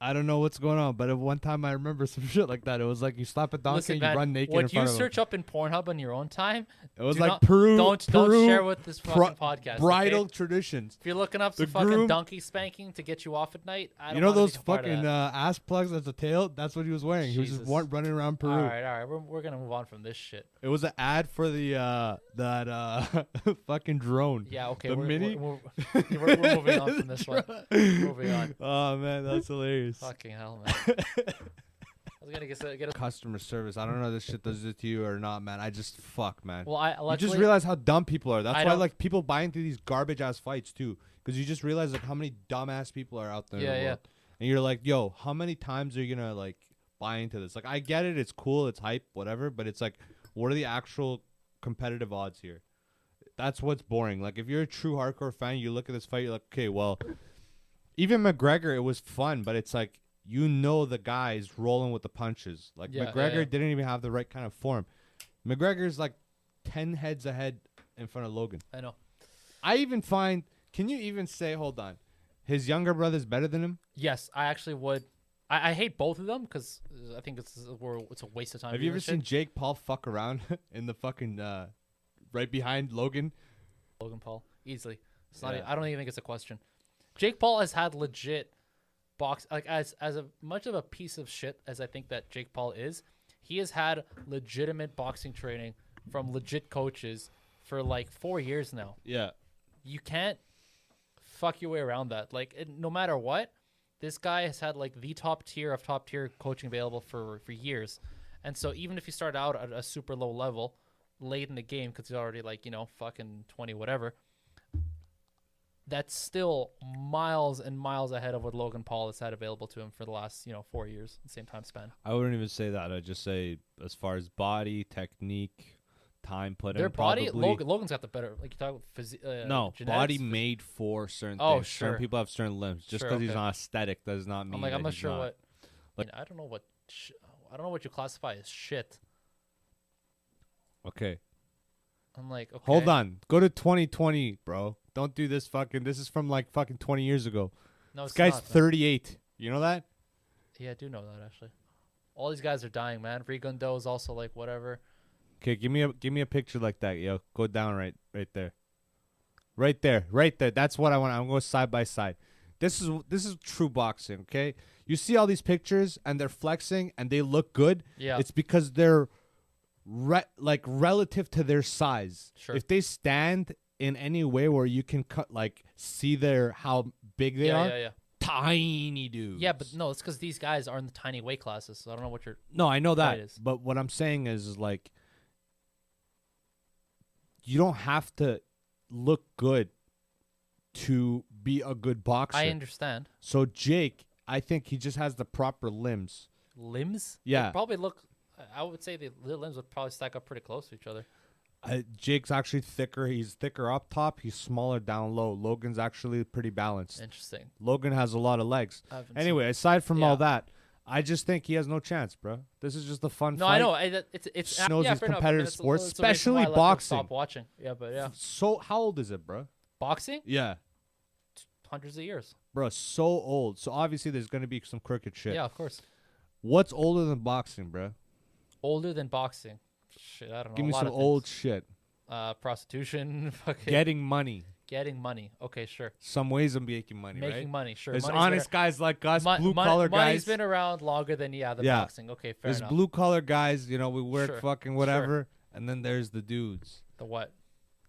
Speaker 1: I don't know what's going on, but at one time I remember some shit like that. It was like you slap a donkey
Speaker 2: Listen,
Speaker 1: and
Speaker 2: man,
Speaker 1: you run naked in
Speaker 2: what you
Speaker 1: front of
Speaker 2: search up in Pornhub on your own time,
Speaker 1: it. It was
Speaker 2: do
Speaker 1: like
Speaker 2: not-
Speaker 1: Peru.
Speaker 2: don't
Speaker 1: Peru
Speaker 2: share with this fucking podcast.
Speaker 1: bridal
Speaker 2: okay?
Speaker 1: traditions.
Speaker 2: If you're looking up
Speaker 1: The
Speaker 2: some fucking
Speaker 1: groom-
Speaker 2: donkey spanking to get you off at night, I don't
Speaker 1: You know
Speaker 2: wanna be
Speaker 1: those
Speaker 2: a part of
Speaker 1: fucking
Speaker 2: that.
Speaker 1: ass plugs as a tail? That's what he was wearing. He was just
Speaker 2: Jesus.
Speaker 1: running around Peru.
Speaker 2: All right, we're gonna move on from this shit.
Speaker 1: It was an ad for the that fucking drone.
Speaker 2: Yeah, okay,
Speaker 1: The
Speaker 2: we're,
Speaker 1: mini?
Speaker 2: we're moving on from this one. Moving on.
Speaker 1: Oh man, that's hilarious.
Speaker 2: Fucking hell, man. I was gonna get a.
Speaker 1: Customer service. I don't know if this shit does it to you or not, man. I just fuck, man.
Speaker 2: Well, I
Speaker 1: You
Speaker 2: luckily,
Speaker 1: just realize how dumb people are. That's
Speaker 2: I
Speaker 1: why
Speaker 2: don't-
Speaker 1: like people buy into these garbage ass fights too, because you just realize like how many dumbass people are out there. in
Speaker 2: Yeah,
Speaker 1: the
Speaker 2: yeah.
Speaker 1: world. And you're like, yo, how many times are you gonna like buy into this? Like, I get it, it's cool, it's hype, whatever, but it's like, what are the actual competitive odds here? That's what's boring. Like, if you're a true hardcore fan, you look at this fight, you're like, okay, well, even McGregor, it was fun, but it's like, you know, the guy's rolling with the punches. Like,
Speaker 2: Yeah,
Speaker 1: McGregor
Speaker 2: yeah.
Speaker 1: didn't even have the right kind of form. McGregor's like 10 heads ahead in front of Logan.
Speaker 2: I know.
Speaker 1: I even find, can you even say, hold on, his younger brother's better than him?
Speaker 2: Yes, I actually would. I hate both of them because I think it's a waste of time.
Speaker 1: Have
Speaker 2: doing
Speaker 1: you ever
Speaker 2: this shit.
Speaker 1: seen Jake Paul fuck around in the fucking right behind Logan?
Speaker 2: Logan Paul easily? It's not.
Speaker 1: Yeah.
Speaker 2: I don't even think it's a question. Jake Paul has had legit box like as much of a piece of shit as I think that Jake Paul is. He has had legitimate boxing training from legit coaches for like 4 years now.
Speaker 1: Yeah.
Speaker 2: You can't fuck your way around that. Like no matter what, this guy has had like the top tier coaching available for years. And so even if he started out at a super low level late in the game because he's already like, fucking 20 whatever, that's still miles and miles ahead of what Logan Paul has had available to him for the last, 4 years, the same time span.
Speaker 1: I wouldn't even say that. I'd just say as far as body, technique, time put
Speaker 2: Their
Speaker 1: in,
Speaker 2: body,
Speaker 1: probably.
Speaker 2: Logan's got the better, like you talk about
Speaker 1: No,
Speaker 2: genetics,
Speaker 1: body made for certain
Speaker 2: Oh,
Speaker 1: things.
Speaker 2: sure.
Speaker 1: Certain people have certain limbs. Just
Speaker 2: Sure,
Speaker 1: because he's
Speaker 2: okay.
Speaker 1: not aesthetic does not mean
Speaker 2: I'm like,
Speaker 1: that
Speaker 2: I'm not
Speaker 1: he's
Speaker 2: sure
Speaker 1: not.
Speaker 2: what,
Speaker 1: Like-
Speaker 2: I don't know what, I don't know what you classify as shit.
Speaker 1: Okay.
Speaker 2: I'm like, okay.
Speaker 1: Hold on. Go to 2020, bro. Don't do this fucking. This is from like fucking 20 years ago.
Speaker 2: No,
Speaker 1: This
Speaker 2: it's
Speaker 1: guy's
Speaker 2: not, man.
Speaker 1: 38. You know that?
Speaker 2: Yeah, I do know that actually. All these guys are dying, man. Rigundo is also like whatever.
Speaker 1: Okay, give me a picture like that, yo. Go down right there. Right there. That's what I want. I'm going side by side. This is true boxing, okay? You see all these pictures and they're flexing and they look good.
Speaker 2: Yeah.
Speaker 1: It's because they're like relative to their size.
Speaker 2: Sure.
Speaker 1: If they stand in any way where you can cut like see their how big they are,
Speaker 2: yeah.
Speaker 1: tiny dudes.
Speaker 2: Yeah, but no, it's because these guys are in the tiny weight classes. So I don't know what you're.
Speaker 1: No, I know that.
Speaker 2: Right is.
Speaker 1: But what I'm saying is like you don't have to look good to be a good boxer.
Speaker 2: I understand.
Speaker 1: So Jake, I think he just has the proper limbs.
Speaker 2: Limbs.
Speaker 1: Yeah.
Speaker 2: They probably look. I would say the limbs would probably stack up pretty close to each other.
Speaker 1: Jake's actually thicker. He's thicker up top. He's smaller down low. Logan's actually pretty balanced.
Speaker 2: Interesting.
Speaker 1: Logan has a lot of legs.
Speaker 2: I haven't
Speaker 1: Anyway, aside from
Speaker 2: Yeah.
Speaker 1: all that, I just think he has no chance, bro. This is just a fun
Speaker 2: No,
Speaker 1: fight.
Speaker 2: I know. It's
Speaker 1: Just knows
Speaker 2: yeah,
Speaker 1: these
Speaker 2: fair enough.
Speaker 1: competitive
Speaker 2: It's-
Speaker 1: sports,
Speaker 2: it's the reason
Speaker 1: especially
Speaker 2: why I let them
Speaker 1: boxing.
Speaker 2: Stop watching. Yeah, but yeah,
Speaker 1: So how old is it, bro?
Speaker 2: boxing.
Speaker 1: Yeah.
Speaker 2: hundreds of years.
Speaker 1: Bro, so old. So obviously there's gonna be some crooked shit.
Speaker 2: Yeah, of course.
Speaker 1: What's older than boxing, bro?
Speaker 2: Older than boxing. Shit, I don't know.
Speaker 1: Give
Speaker 2: a
Speaker 1: me
Speaker 2: lot
Speaker 1: some
Speaker 2: of
Speaker 1: old
Speaker 2: things.
Speaker 1: shit.
Speaker 2: Prostitution. Fucking
Speaker 1: Getting money.
Speaker 2: getting money. Okay, sure.
Speaker 1: Some ways of making money,
Speaker 2: Making
Speaker 1: right?
Speaker 2: money. Sure.
Speaker 1: There's
Speaker 2: Money's been
Speaker 1: honest guys like us,
Speaker 2: Mon-
Speaker 1: blue
Speaker 2: mon-
Speaker 1: collar
Speaker 2: money's
Speaker 1: guys.
Speaker 2: been around longer than
Speaker 1: Yeah.
Speaker 2: boxing. Okay, fair
Speaker 1: There's
Speaker 2: enough.
Speaker 1: blue collar guys, you know, we work
Speaker 2: Sure,
Speaker 1: fucking whatever. And then there's the dudes.
Speaker 2: The what?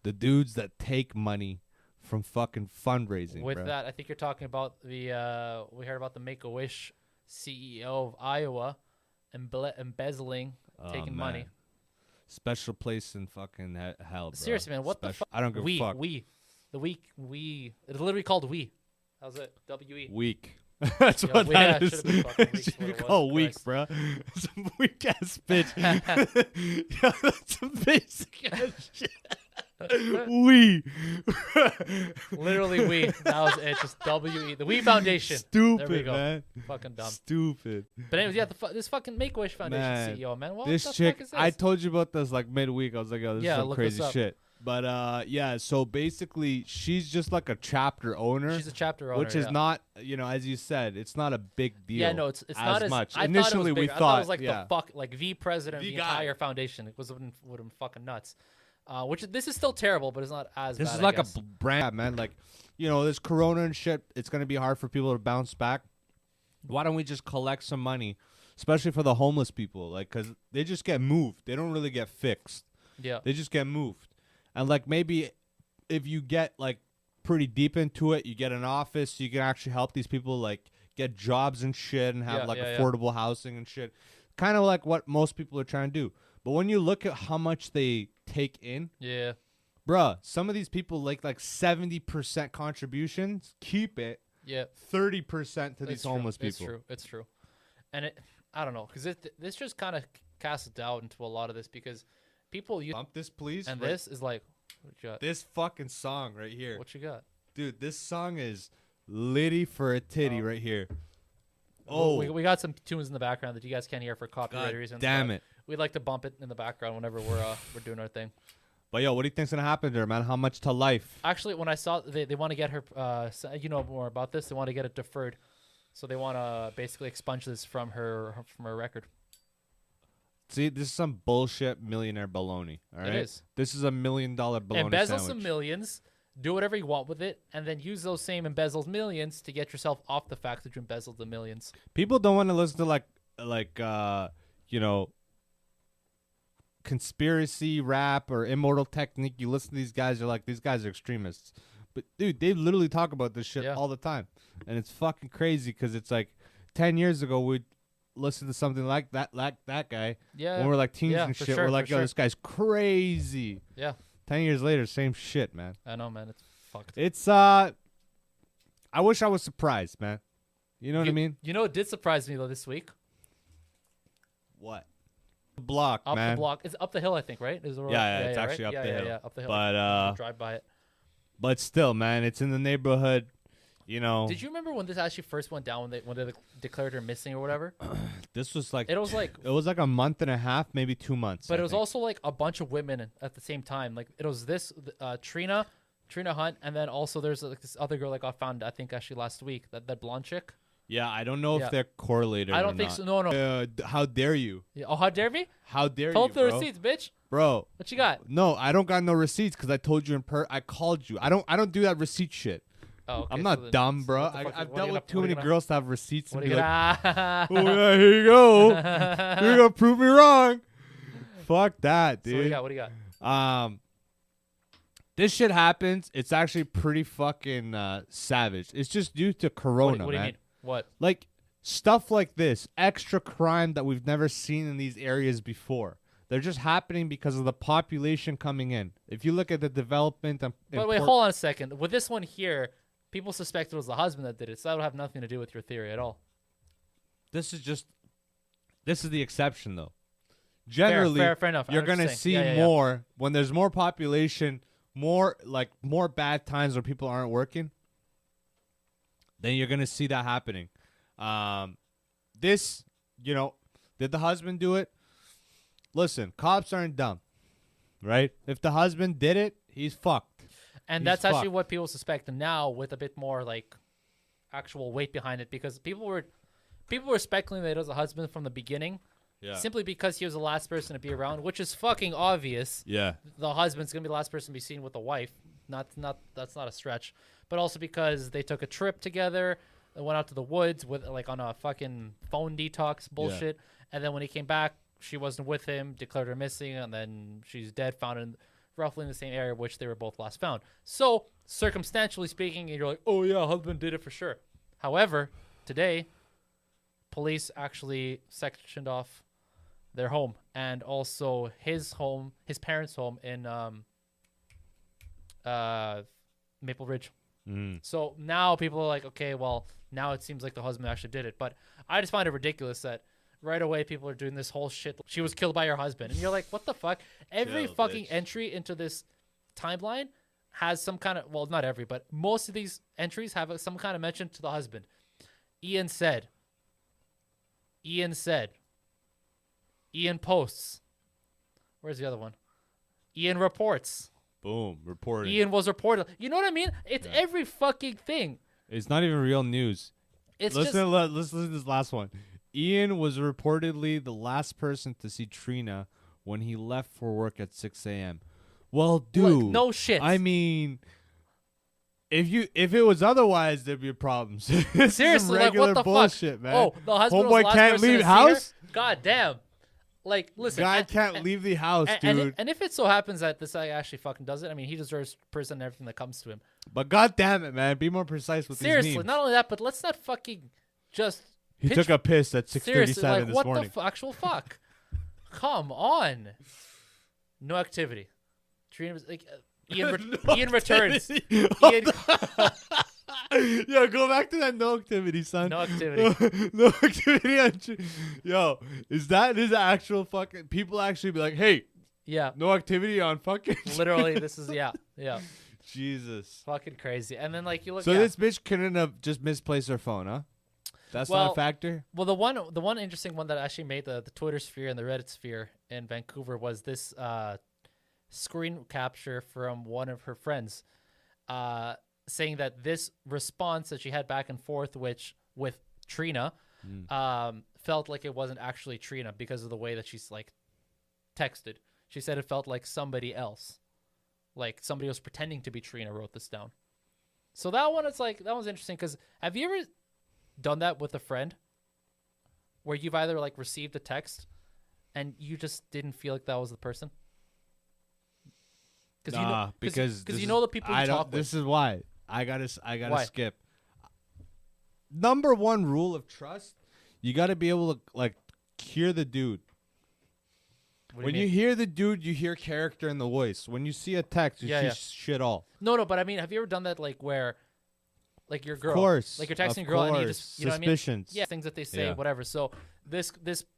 Speaker 1: The dudes that take money from fucking fundraising,
Speaker 2: With
Speaker 1: bro.
Speaker 2: that, I think you're talking about the we heard about the Make a Wish CEO of Iowa embezzling,
Speaker 1: Oh,
Speaker 2: taking
Speaker 1: man.
Speaker 2: money.
Speaker 1: Special place in fucking hell, bro.
Speaker 2: Seriously, man, what the
Speaker 1: Special-
Speaker 2: fuck?
Speaker 1: I don't give a fuck.
Speaker 2: We. It's literally called we. How's it? WE.
Speaker 1: Weak. That's
Speaker 2: Yeah,
Speaker 1: what
Speaker 2: we-
Speaker 1: that
Speaker 2: yeah,
Speaker 1: is.
Speaker 2: should've been fucking weak,
Speaker 1: Should
Speaker 2: what
Speaker 1: be
Speaker 2: it was,
Speaker 1: called weak,
Speaker 2: Christ.
Speaker 1: bro. Some weak ass bitch. Yeah, that's some basic ass shit. We.
Speaker 2: Literally we. That was it. Just WE. The We Foundation.
Speaker 1: Stupid,
Speaker 2: There we go.
Speaker 1: man.
Speaker 2: Fucking dumb.
Speaker 1: Stupid.
Speaker 2: But anyways, yeah, this fucking Make a Wish Foundation
Speaker 1: Man,
Speaker 2: CEO, man. What
Speaker 1: This
Speaker 2: the
Speaker 1: chick,
Speaker 2: fuck is this?
Speaker 1: I told you about this like midweek. I was like, yo, this
Speaker 2: Yeah,
Speaker 1: is some
Speaker 2: look this
Speaker 1: crazy
Speaker 2: up.
Speaker 1: shit. But yeah, so basically, she's just like a chapter owner.
Speaker 2: She's a chapter owner,
Speaker 1: which is
Speaker 2: yeah.
Speaker 1: not, you know, as you said, it's not a big deal.
Speaker 2: Yeah, no, it's not as
Speaker 1: much.
Speaker 2: I
Speaker 1: Initially,
Speaker 2: thought it was
Speaker 1: we
Speaker 2: bigger. I
Speaker 1: thought
Speaker 2: thought it was like
Speaker 1: yeah.
Speaker 2: the fuck, like the president of
Speaker 1: The
Speaker 2: the
Speaker 1: guy.
Speaker 2: entire foundation. It would have been fucking nuts. Which this is still terrible, but it's not as
Speaker 1: This
Speaker 2: bad.
Speaker 1: is
Speaker 2: I
Speaker 1: like
Speaker 2: guess.
Speaker 1: a brand, man. Like, you know, this Corona and shit. It's gonna be hard for people to bounce back. Why don't we just collect some money, especially for the homeless people? Like, cause they just get moved. They don't really get fixed.
Speaker 2: Yeah.
Speaker 1: They just get moved. And like maybe if you get like pretty deep into it, you get an office, you can actually help these people like get jobs and shit and have
Speaker 2: Yeah, yeah.
Speaker 1: affordable housing and shit. Kind of like what most people are trying to do. But when you look at how much they take in,
Speaker 2: Yeah.
Speaker 1: bruh, some of these people like 70% contributions, keep it
Speaker 2: Yeah.
Speaker 1: 30% to these
Speaker 2: It's true.
Speaker 1: homeless
Speaker 2: It's
Speaker 1: people.
Speaker 2: true. It's true. And I don't know, because this just kind of casts doubt into a lot of this because people use
Speaker 1: Bump this, please.
Speaker 2: and
Speaker 1: Right-
Speaker 2: this is like, what you got?
Speaker 1: this fucking song right here.
Speaker 2: What you got?
Speaker 1: Dude, this song is litty for a titty
Speaker 2: Oh.
Speaker 1: right here. Oh,
Speaker 2: we got some tunes in the background that you guys can't hear for copyright
Speaker 1: God
Speaker 2: reasons.
Speaker 1: damn
Speaker 2: but
Speaker 1: it.
Speaker 2: We'd like to bump it in the background whenever we're doing our thing.
Speaker 1: But yo, what do you think's gonna happen there, man? How much to life?
Speaker 2: Actually, when I saw they want to get her, you know more about this. They want to get it deferred, so they want to basically expunge this from her record.
Speaker 1: See, this is some bullshit millionaire baloney. All right,
Speaker 2: It is.
Speaker 1: This is $1 million baloney
Speaker 2: Embezzle
Speaker 1: sandwich.
Speaker 2: some millions, do whatever you want with it, and then use those same embezzled millions to get yourself off the fact that you embezzled the millions.
Speaker 1: People don't want to listen to like you know, conspiracy rap or Immortal Technique. You listen to these guys, you're like, these guys are extremists. But dude, they literally talk about this shit
Speaker 2: Yeah.
Speaker 1: all the time, and it's fucking crazy because it's like 10 years ago we'd listen to something like that guy
Speaker 2: Yeah,
Speaker 1: when we're like teens
Speaker 2: yeah,
Speaker 1: and
Speaker 2: for
Speaker 1: shit.
Speaker 2: sure,
Speaker 1: We're like,
Speaker 2: for
Speaker 1: yo,
Speaker 2: sure.
Speaker 1: this guy's crazy.
Speaker 2: yeah.
Speaker 1: 10 years later, same shit, man.
Speaker 2: I know, man. It's fucked.
Speaker 1: It's I wish I was surprised, man. You know what I mean?
Speaker 2: You know, it did surprise me though this week.
Speaker 1: What? The block,
Speaker 2: Up
Speaker 1: man.
Speaker 2: the block, it's up the hill, I think, right? Is it right?
Speaker 1: Yeah, it's
Speaker 2: right?
Speaker 1: actually up
Speaker 2: yeah,
Speaker 1: the
Speaker 2: yeah,
Speaker 1: hill.
Speaker 2: Yeah, up the hill.
Speaker 1: But
Speaker 2: We'll drive by it.
Speaker 1: but still, man, it's in the neighborhood. You know,
Speaker 2: Did you remember when this actually first went down when they declared her missing or whatever?
Speaker 1: this was like
Speaker 2: It was like,
Speaker 1: it was like a month and a half, maybe 2 months.
Speaker 2: but
Speaker 1: I
Speaker 2: it was
Speaker 1: think.
Speaker 2: also like a bunch of women at the same time. Like it was this Trina Hunt, and then also there's like this other girl that got found. I think actually last week that blonde chick.
Speaker 1: Yeah, I don't know
Speaker 2: Yeah.
Speaker 1: if they're correlated.
Speaker 2: I
Speaker 1: or
Speaker 2: don't think
Speaker 1: not.
Speaker 2: so. No.
Speaker 1: How dare you?
Speaker 2: Yeah. Oh, how dare me?
Speaker 1: How dare
Speaker 2: Pull
Speaker 1: you,
Speaker 2: up the
Speaker 1: bro?
Speaker 2: receipts, bitch.
Speaker 1: Bro,
Speaker 2: What you got?
Speaker 1: no, I don't got no receipts because I told you I called you. I don't do that receipt shit.
Speaker 2: Oh, okay,
Speaker 1: I'm
Speaker 2: so
Speaker 1: not
Speaker 2: then-
Speaker 1: dumb,
Speaker 2: so
Speaker 1: bro.
Speaker 2: what the fuck-
Speaker 1: I've
Speaker 2: what are
Speaker 1: dealt
Speaker 2: you
Speaker 1: with
Speaker 2: gonna-
Speaker 1: too
Speaker 2: what are
Speaker 1: many
Speaker 2: you gonna-
Speaker 1: girls to have receipts
Speaker 2: What
Speaker 1: and
Speaker 2: are
Speaker 1: be
Speaker 2: you
Speaker 1: like,
Speaker 2: gonna?
Speaker 1: oh yeah, here you go. You're gonna prove me wrong. Fuck that,
Speaker 2: So what do you
Speaker 1: dude.
Speaker 2: got? What do you got?
Speaker 1: This shit happens. It's actually pretty fucking savage. It's just due to Corona,
Speaker 2: What do you
Speaker 1: man.
Speaker 2: mean? What?
Speaker 1: Like stuff like this, extra crime that we've never seen in these areas before. They're just happening because of the population coming in. If you look at the development,
Speaker 2: But wait, hold on a second. With this one here, people suspect it was the husband that did it, so that would have nothing to do with your theory at all.
Speaker 1: this is the exception though. Generally,
Speaker 2: fair enough. I
Speaker 1: you're
Speaker 2: understand.
Speaker 1: gonna see
Speaker 2: Yeah, yeah.
Speaker 1: more when there's more population, more bad times where people aren't working. Then you're gonna see that happening. This, you know, did the husband do it? Listen, cops aren't dumb, right? If the husband did it, he's fucked.
Speaker 2: And
Speaker 1: He's
Speaker 2: that's actually
Speaker 1: fucked.
Speaker 2: what people suspect now, with a bit more like actual weight behind it, because people were speculating that it was a husband from the beginning,
Speaker 1: Yeah.
Speaker 2: simply because he was the last person to be around, which is fucking obvious.
Speaker 1: Yeah.
Speaker 2: The husband's gonna be the last person to be seen with the wife. That's not a stretch. But also because they took a trip together, they went out to the woods with like on a fucking phone detox bullshit, and then when he came back, she wasn't with him, declared her missing, and then she's dead, found in roughly in the same area which they were both last found. So circumstantially speaking, you're like, oh yeah, husband did it for sure. However, today, police actually sectioned off their home and also his parents' home in Maple Ridge.
Speaker 1: Mm.
Speaker 2: So now people are like, okay, well, now it seems like the husband actually did it. But I just find it ridiculous that right away people are doing this whole shit. She was killed by her husband. And you're like, what the fuck? Every
Speaker 1: Chill,
Speaker 2: fucking
Speaker 1: bitch.
Speaker 2: entry into this timeline has some kind of, well, not every, but most of these entries have some kind of mention to the husband. Ian said. Ian posts. Where's the other one? Ian reports.
Speaker 1: Boom. Reporting.
Speaker 2: Ian was reported. You know what I mean? It's
Speaker 1: Yeah.
Speaker 2: every fucking thing.
Speaker 1: It's not even real news.
Speaker 2: It's
Speaker 1: Let's
Speaker 2: just
Speaker 1: listen to this last one. Ian was reportedly the last person to see Trina when he left for work at 6 a.m. Well, dude,
Speaker 2: no shit.
Speaker 1: I mean, if it was otherwise, there'd be problems. This
Speaker 2: seriously,
Speaker 1: is some
Speaker 2: like
Speaker 1: regular
Speaker 2: what the
Speaker 1: bullshit,
Speaker 2: fuck?
Speaker 1: man.
Speaker 2: Oh, the husband was
Speaker 1: Homeboy
Speaker 2: the last
Speaker 1: can't
Speaker 2: person
Speaker 1: leave
Speaker 2: to see
Speaker 1: house?
Speaker 2: her? God damn. Like, listen.
Speaker 1: Guy can't leave the house, dude.
Speaker 2: And if it so happens that this guy actually fucking does it, I mean, he deserves prison and everything that comes to him.
Speaker 1: But god damn it, man, be more precise with these
Speaker 2: Seriously,
Speaker 1: memes.
Speaker 2: not only that, but let's not fucking just.
Speaker 1: He
Speaker 2: pitch-
Speaker 1: took a piss at 6:37
Speaker 2: Seriously, like,
Speaker 1: this
Speaker 2: what
Speaker 1: morning.
Speaker 2: the actual fuck? Come on. No activity. Trina was like, Ian returns. Ian,
Speaker 1: Yo, go back to that no activity, son.
Speaker 2: No activity.
Speaker 1: No activity. Yo, is that his actual fucking? People actually be like, hey,
Speaker 2: yeah.
Speaker 1: no activity on fucking.
Speaker 2: Literally, this is yeah.
Speaker 1: Jesus.
Speaker 2: Fucking crazy. And then like you look.
Speaker 1: So
Speaker 2: yeah.
Speaker 1: this bitch couldn't have just misplaced her phone, huh? That's not
Speaker 2: Well,
Speaker 1: a factor.
Speaker 2: Well, the one interesting one that actually made the Twitter sphere and the Reddit sphere in Vancouver was this screen capture from one of her friends, saying that this response that she had back and forth with Trina, felt like it wasn't actually Trina because of the way that she's like texted. She said it felt like somebody else, like somebody was pretending to be Trina wrote this down. So that one, it's like that was interesting because have you ever done that with a friend where you've either like received a text and you just didn't feel like that was the person?
Speaker 1: Because
Speaker 2: you know the people you talk with.
Speaker 1: This is why I gotta
Speaker 2: Why?
Speaker 1: skip. Number one rule of trust: you gotta be able to like hear the dude.
Speaker 2: What do
Speaker 1: When
Speaker 2: mean?
Speaker 1: you hear the dude, you hear character in the voice. When you see a text, you
Speaker 2: Yeah,
Speaker 1: see
Speaker 2: yeah.
Speaker 1: shit all.
Speaker 2: No, but I mean, have you ever done that like where, like your girl,
Speaker 1: Of course,
Speaker 2: like you're texting
Speaker 1: of
Speaker 2: a girl and you
Speaker 1: course.
Speaker 2: just, you know what I mean?
Speaker 1: Suspicions.
Speaker 2: Yeah, things that they say,
Speaker 1: Yeah.
Speaker 2: whatever. So this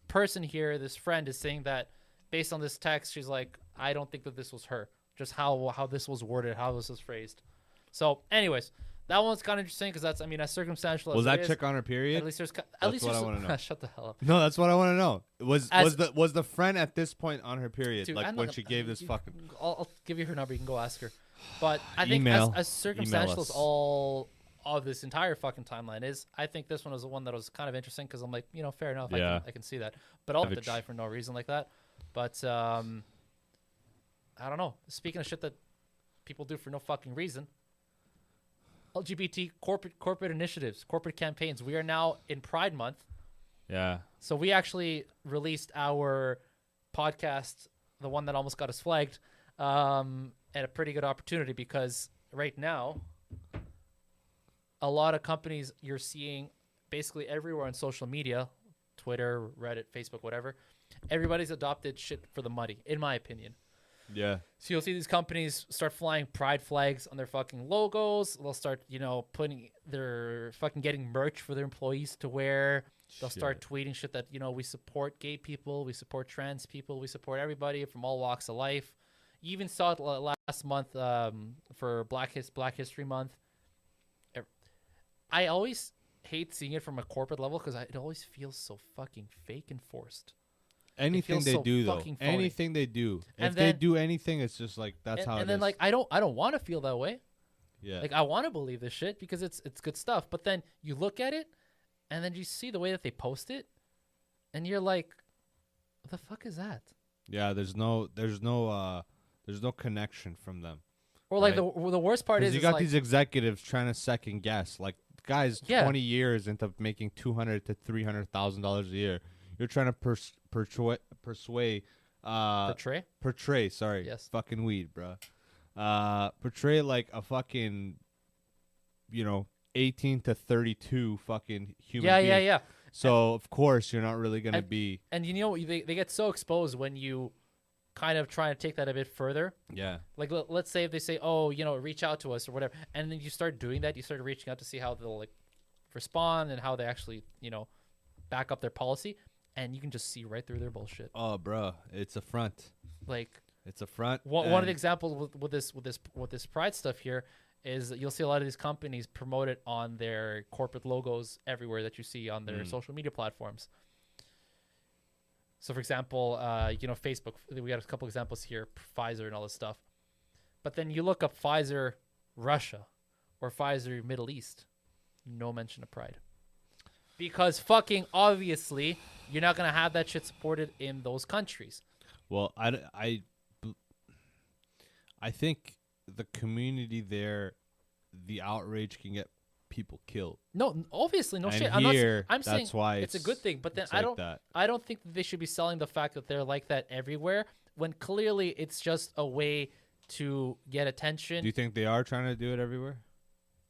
Speaker 2: person here, this friend is saying that based on this text, she's like, I don't think that this was her. Just how this was worded, how this was phrased. So, anyways, that one's kind of interesting because that's, I mean, as circumstantial as
Speaker 1: Was
Speaker 2: it
Speaker 1: that
Speaker 2: is,
Speaker 1: chick on her period?
Speaker 2: at least there's
Speaker 1: That's what I wanna know.
Speaker 2: Shut the hell up.
Speaker 1: No, that's what I want to know. Was
Speaker 2: As-
Speaker 1: the friend at this point on her period,
Speaker 2: Dude,
Speaker 1: like
Speaker 2: I'm
Speaker 1: when
Speaker 2: not
Speaker 1: she
Speaker 2: gonna-
Speaker 1: gave this
Speaker 2: you-
Speaker 1: fucking?
Speaker 2: I'll give you her number. You can go ask her. But I think
Speaker 1: Email.
Speaker 2: as circumstantial
Speaker 1: us.
Speaker 2: as all of this entire fucking timeline is, I think this one was the one that was kind of interesting because I'm like, you know, fair enough.
Speaker 1: Yeah.
Speaker 2: I can see that. But I'll have to
Speaker 1: Savage.
Speaker 2: die for no reason like that. But I don't know. Speaking of shit that people do for no fucking reason, LGBT corporate initiatives, corporate campaigns. We are now in Pride Month.
Speaker 1: Yeah.
Speaker 2: So we actually released our podcast, the one that almost got us flagged, at a pretty good opportunity because right now, a lot of companies you're seeing basically everywhere on social media, Twitter, Reddit, Facebook, whatever, everybody's adopted shit for the money, in my opinion.
Speaker 1: Yeah.
Speaker 2: So you'll see these companies start flying pride flags on their fucking logos. They'll start, putting their fucking getting merch for their employees to wear. They'll start tweeting shit that, we support gay people, we support trans people, we support everybody from all walks of life. You even saw it last month for Black History Month. I always hate seeing it from a corporate level because it always feels so fucking fake and forced.
Speaker 1: Anything
Speaker 2: feels
Speaker 1: they
Speaker 2: so
Speaker 1: do though,
Speaker 2: fucking phony.
Speaker 1: anything they do,
Speaker 2: And
Speaker 1: if they
Speaker 2: then-
Speaker 1: do anything, it's just like that's
Speaker 2: and,
Speaker 1: how
Speaker 2: and
Speaker 1: it
Speaker 2: then
Speaker 1: is.
Speaker 2: like I don't want to feel that way.
Speaker 1: Yeah,
Speaker 2: Like I want to believe this shit because it's good stuff. But then you look at it, and then you see the way that they post it, and you're like, what the fuck is that?
Speaker 1: yeah. There's no connection from them.
Speaker 2: Or like
Speaker 1: Right.
Speaker 2: the worst part is
Speaker 1: Because you
Speaker 2: it's
Speaker 1: got
Speaker 2: like,
Speaker 1: these executives trying to second guess. Like guys,
Speaker 2: Yeah.
Speaker 1: 20 years into making $200,000 to $300,000 a year. You're trying to persuade, portray. Sorry,
Speaker 2: Yes.
Speaker 1: fucking weed, bro. Portray like a fucking, 18 to 32 fucking human.
Speaker 2: yeah,
Speaker 1: being.
Speaker 2: yeah, yeah.
Speaker 1: So of course you're not really gonna
Speaker 2: And-
Speaker 1: be.
Speaker 2: And you know they get so exposed when you kind of try to take that a bit further.
Speaker 1: Yeah.
Speaker 2: Like let's say if they say, oh, reach out to us or whatever, and then you start doing that, you start reaching out to see how they'll like respond and how they actually back up their policy, and you can just see right through their bullshit.
Speaker 1: Oh, bro, it's a front.
Speaker 2: Like
Speaker 1: It's a front.
Speaker 2: one of the
Speaker 1: and-
Speaker 2: examples with this pride stuff here is that you'll see a lot of these companies promote it on their corporate logos everywhere that you see on their social media platforms. So, for example, Facebook. We got a couple examples here, Pfizer and all this stuff. But then you look up Pfizer Russia or Pfizer Middle East, no mention of pride, because fucking obviously you're not gonna have that shit supported in those countries.
Speaker 1: Well, I think the community there, the outrage can get people killed.
Speaker 2: No, obviously, no
Speaker 1: And
Speaker 2: shit.
Speaker 1: here,
Speaker 2: I'm saying
Speaker 1: that's why
Speaker 2: it's a good thing, but then
Speaker 1: it's
Speaker 2: I
Speaker 1: like
Speaker 2: don't.
Speaker 1: that.
Speaker 2: I don't think that they should be selling the fact that they're like that everywhere when clearly it's just a way to get attention.
Speaker 1: Do you think they are trying to do it everywhere?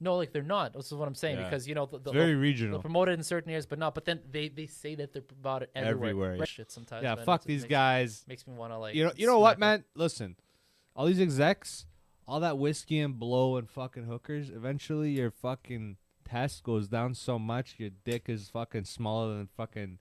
Speaker 2: No, like they're not. This is what I'm saying
Speaker 1: Yeah.
Speaker 2: because
Speaker 1: It's very
Speaker 2: they'll
Speaker 1: regional.
Speaker 2: promote it in certain areas, but not. But then they say that they're about it everywhere.
Speaker 1: Everywhere, yeah.
Speaker 2: Shit sometimes.
Speaker 1: Yeah,
Speaker 2: man.
Speaker 1: fuck
Speaker 2: It
Speaker 1: these
Speaker 2: makes,
Speaker 1: guys.
Speaker 2: Makes me want to like.
Speaker 1: You know what,
Speaker 2: smack 'em.
Speaker 1: man? Listen, all these execs, all that whiskey and blow and fucking hookers. Eventually, your fucking test goes down so much, your dick is fucking smaller than fucking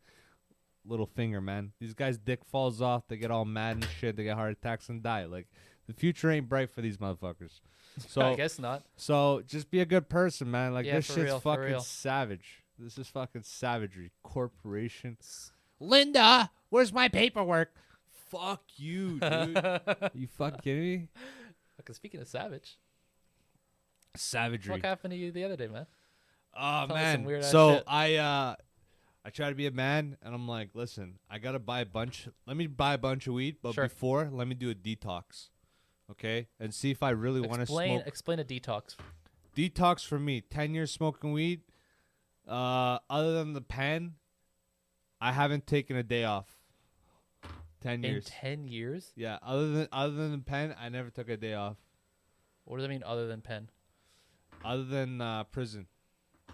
Speaker 1: little finger, man. These guys' dick falls off. They get all mad and shit. They get heart attacks and die. Like the future ain't bright for these motherfuckers. So
Speaker 2: I guess not.
Speaker 1: So just be a good person, man. Like
Speaker 2: Yeah,
Speaker 1: this
Speaker 2: for
Speaker 1: shit's
Speaker 2: real, for
Speaker 1: fucking
Speaker 2: real.
Speaker 1: savage. This is fucking savagery. Corporation. Linda, where's my paperwork? Fuck you, dude. You fucking kidding me?
Speaker 2: Because speaking of savage,
Speaker 1: Savagery.
Speaker 2: what happened to you the other day, man?
Speaker 1: Oh
Speaker 2: Tell me some
Speaker 1: man.
Speaker 2: weird-ass
Speaker 1: So
Speaker 2: shit.
Speaker 1: I try to be a man, and I'm like, listen, I gotta buy a bunch. Let me buy a bunch of weed, but
Speaker 2: Sure.
Speaker 1: before, let me do a detox, okay, and see if I really want to smoke.
Speaker 2: Explain a detox.
Speaker 1: Detox for me, 10 years smoking weed. Other than the pen, I haven't taken a day off. 10
Speaker 2: In
Speaker 1: years.
Speaker 2: 10 years?
Speaker 1: Yeah, other than the pen, I never took a day off.
Speaker 2: What does that mean other than pen?
Speaker 1: Other than prison.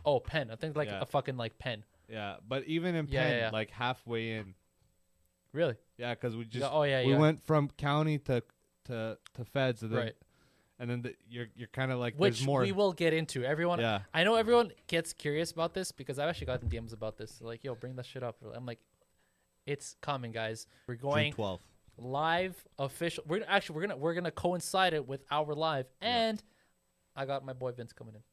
Speaker 2: Oh, pen. I think like
Speaker 1: Yeah.
Speaker 2: a fucking like pen.
Speaker 1: Yeah, but even in
Speaker 2: Yeah,
Speaker 1: pen,
Speaker 2: yeah, yeah.
Speaker 1: like halfway in.
Speaker 2: Really?
Speaker 1: Yeah, because we just
Speaker 2: Yeah,
Speaker 1: we
Speaker 2: yeah.
Speaker 1: went from county to feds, and then
Speaker 2: Right.
Speaker 1: and then you're kind of like
Speaker 2: Which
Speaker 1: there's more.
Speaker 2: we will get into. Everyone,
Speaker 1: Yeah.
Speaker 2: I know everyone gets curious about this because I've actually gotten DMs about this. They're like, yo, bring that shit up. I'm like, it's coming, guys. We're going
Speaker 1: June 12th.
Speaker 2: live official. We're gonna coincide it with our live, and I got my boy Vince coming in.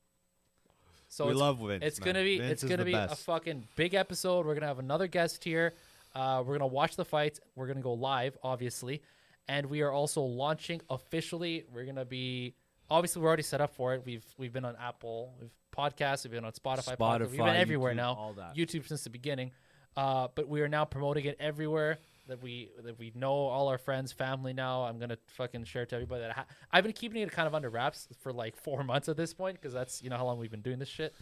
Speaker 2: So
Speaker 1: we
Speaker 2: it's,
Speaker 1: love Vince.
Speaker 2: it's
Speaker 1: man.
Speaker 2: gonna be
Speaker 1: Vince
Speaker 2: it's
Speaker 1: is
Speaker 2: gonna
Speaker 1: the
Speaker 2: be a
Speaker 1: best.
Speaker 2: fucking big episode. We're gonna have another guest here. We're gonna watch the fights. We're gonna go live, obviously, and we are also launching officially. We're gonna be obviously we're already set up for it. We've been on Apple, we've podcasts, we've been on Spotify, podcast, we've been everywhere
Speaker 1: YouTube,
Speaker 2: now.
Speaker 1: all that.
Speaker 2: YouTube since the beginning, but we are now promoting it everywhere that we know all our friends, family now. I'm gonna fucking share it to everybody that I've been keeping it kind of under wraps for like 4 months at this point because that's how long we've been doing this shit,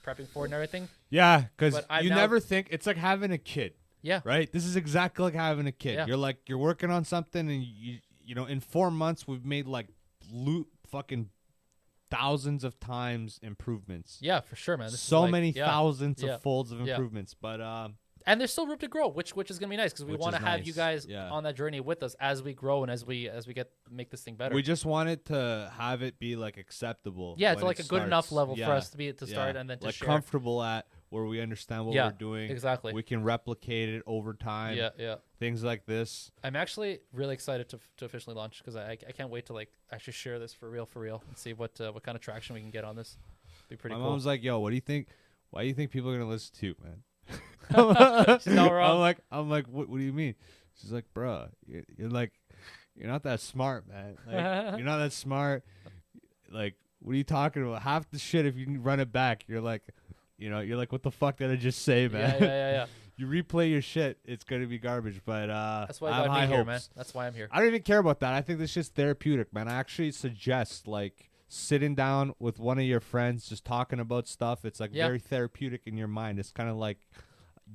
Speaker 2: prepping for it and everything.
Speaker 1: Yeah, because
Speaker 2: But I'm
Speaker 1: you
Speaker 2: now-
Speaker 1: never think it's like having a kid,
Speaker 2: Yeah,
Speaker 1: right? This is exactly like having a kid.
Speaker 2: Yeah.
Speaker 1: You're working on something, and you know in 4 months we've made like fucking thousands of times improvements.
Speaker 2: yeah, for sure, man. This is
Speaker 1: So
Speaker 2: like-
Speaker 1: many
Speaker 2: yeah.
Speaker 1: thousands
Speaker 2: Yeah.
Speaker 1: of folds of
Speaker 2: Yeah.
Speaker 1: improvements, but
Speaker 2: And there's still room to grow, which is gonna be nice because we
Speaker 1: Which
Speaker 2: want to
Speaker 1: is
Speaker 2: have
Speaker 1: nice.
Speaker 2: you guys
Speaker 1: Yeah.
Speaker 2: on that journey with us as we grow and as we make this thing better.
Speaker 1: we just wanted to have it be like acceptable.
Speaker 2: Yeah, it's
Speaker 1: when
Speaker 2: like
Speaker 1: it
Speaker 2: a good enough
Speaker 1: starts.
Speaker 2: level for
Speaker 1: Yeah.
Speaker 2: us to start and then to
Speaker 1: like
Speaker 2: share.
Speaker 1: comfortable at where we understand what
Speaker 2: Yeah,
Speaker 1: we're doing.
Speaker 2: exactly.
Speaker 1: We can replicate it over time.
Speaker 2: Yeah, yeah.
Speaker 1: Things like this.
Speaker 2: I'm actually really excited to officially launch because I can't wait to like actually share this for real and see what kind of traction we can get on this. Be pretty
Speaker 1: My
Speaker 2: cool.
Speaker 1: mom's like, "Yo, what do you think? Why do you think people are gonna listen to it, man?"
Speaker 2: She's not wrong.
Speaker 1: I'm like, what do you mean? She's like, bruh, you're like, you're not that smart, man. Like, you're not that smart. Like, what are you talking about? Half the shit, if you run it back, you're like, you're like, what the fuck did I just say, man?
Speaker 2: Yeah.
Speaker 1: You replay your shit, it's gonna be garbage. But
Speaker 2: That's why
Speaker 1: I
Speaker 2: I
Speaker 1: have
Speaker 2: got
Speaker 1: high
Speaker 2: me here,
Speaker 1: hopes.
Speaker 2: man. That's why I'm here.
Speaker 1: I don't even care about that. I think this shit's therapeutic, man. I actually suggest like sitting down with one of your friends, just talking about stuff. It's like
Speaker 2: Yeah.
Speaker 1: very therapeutic in your mind. It's kind of like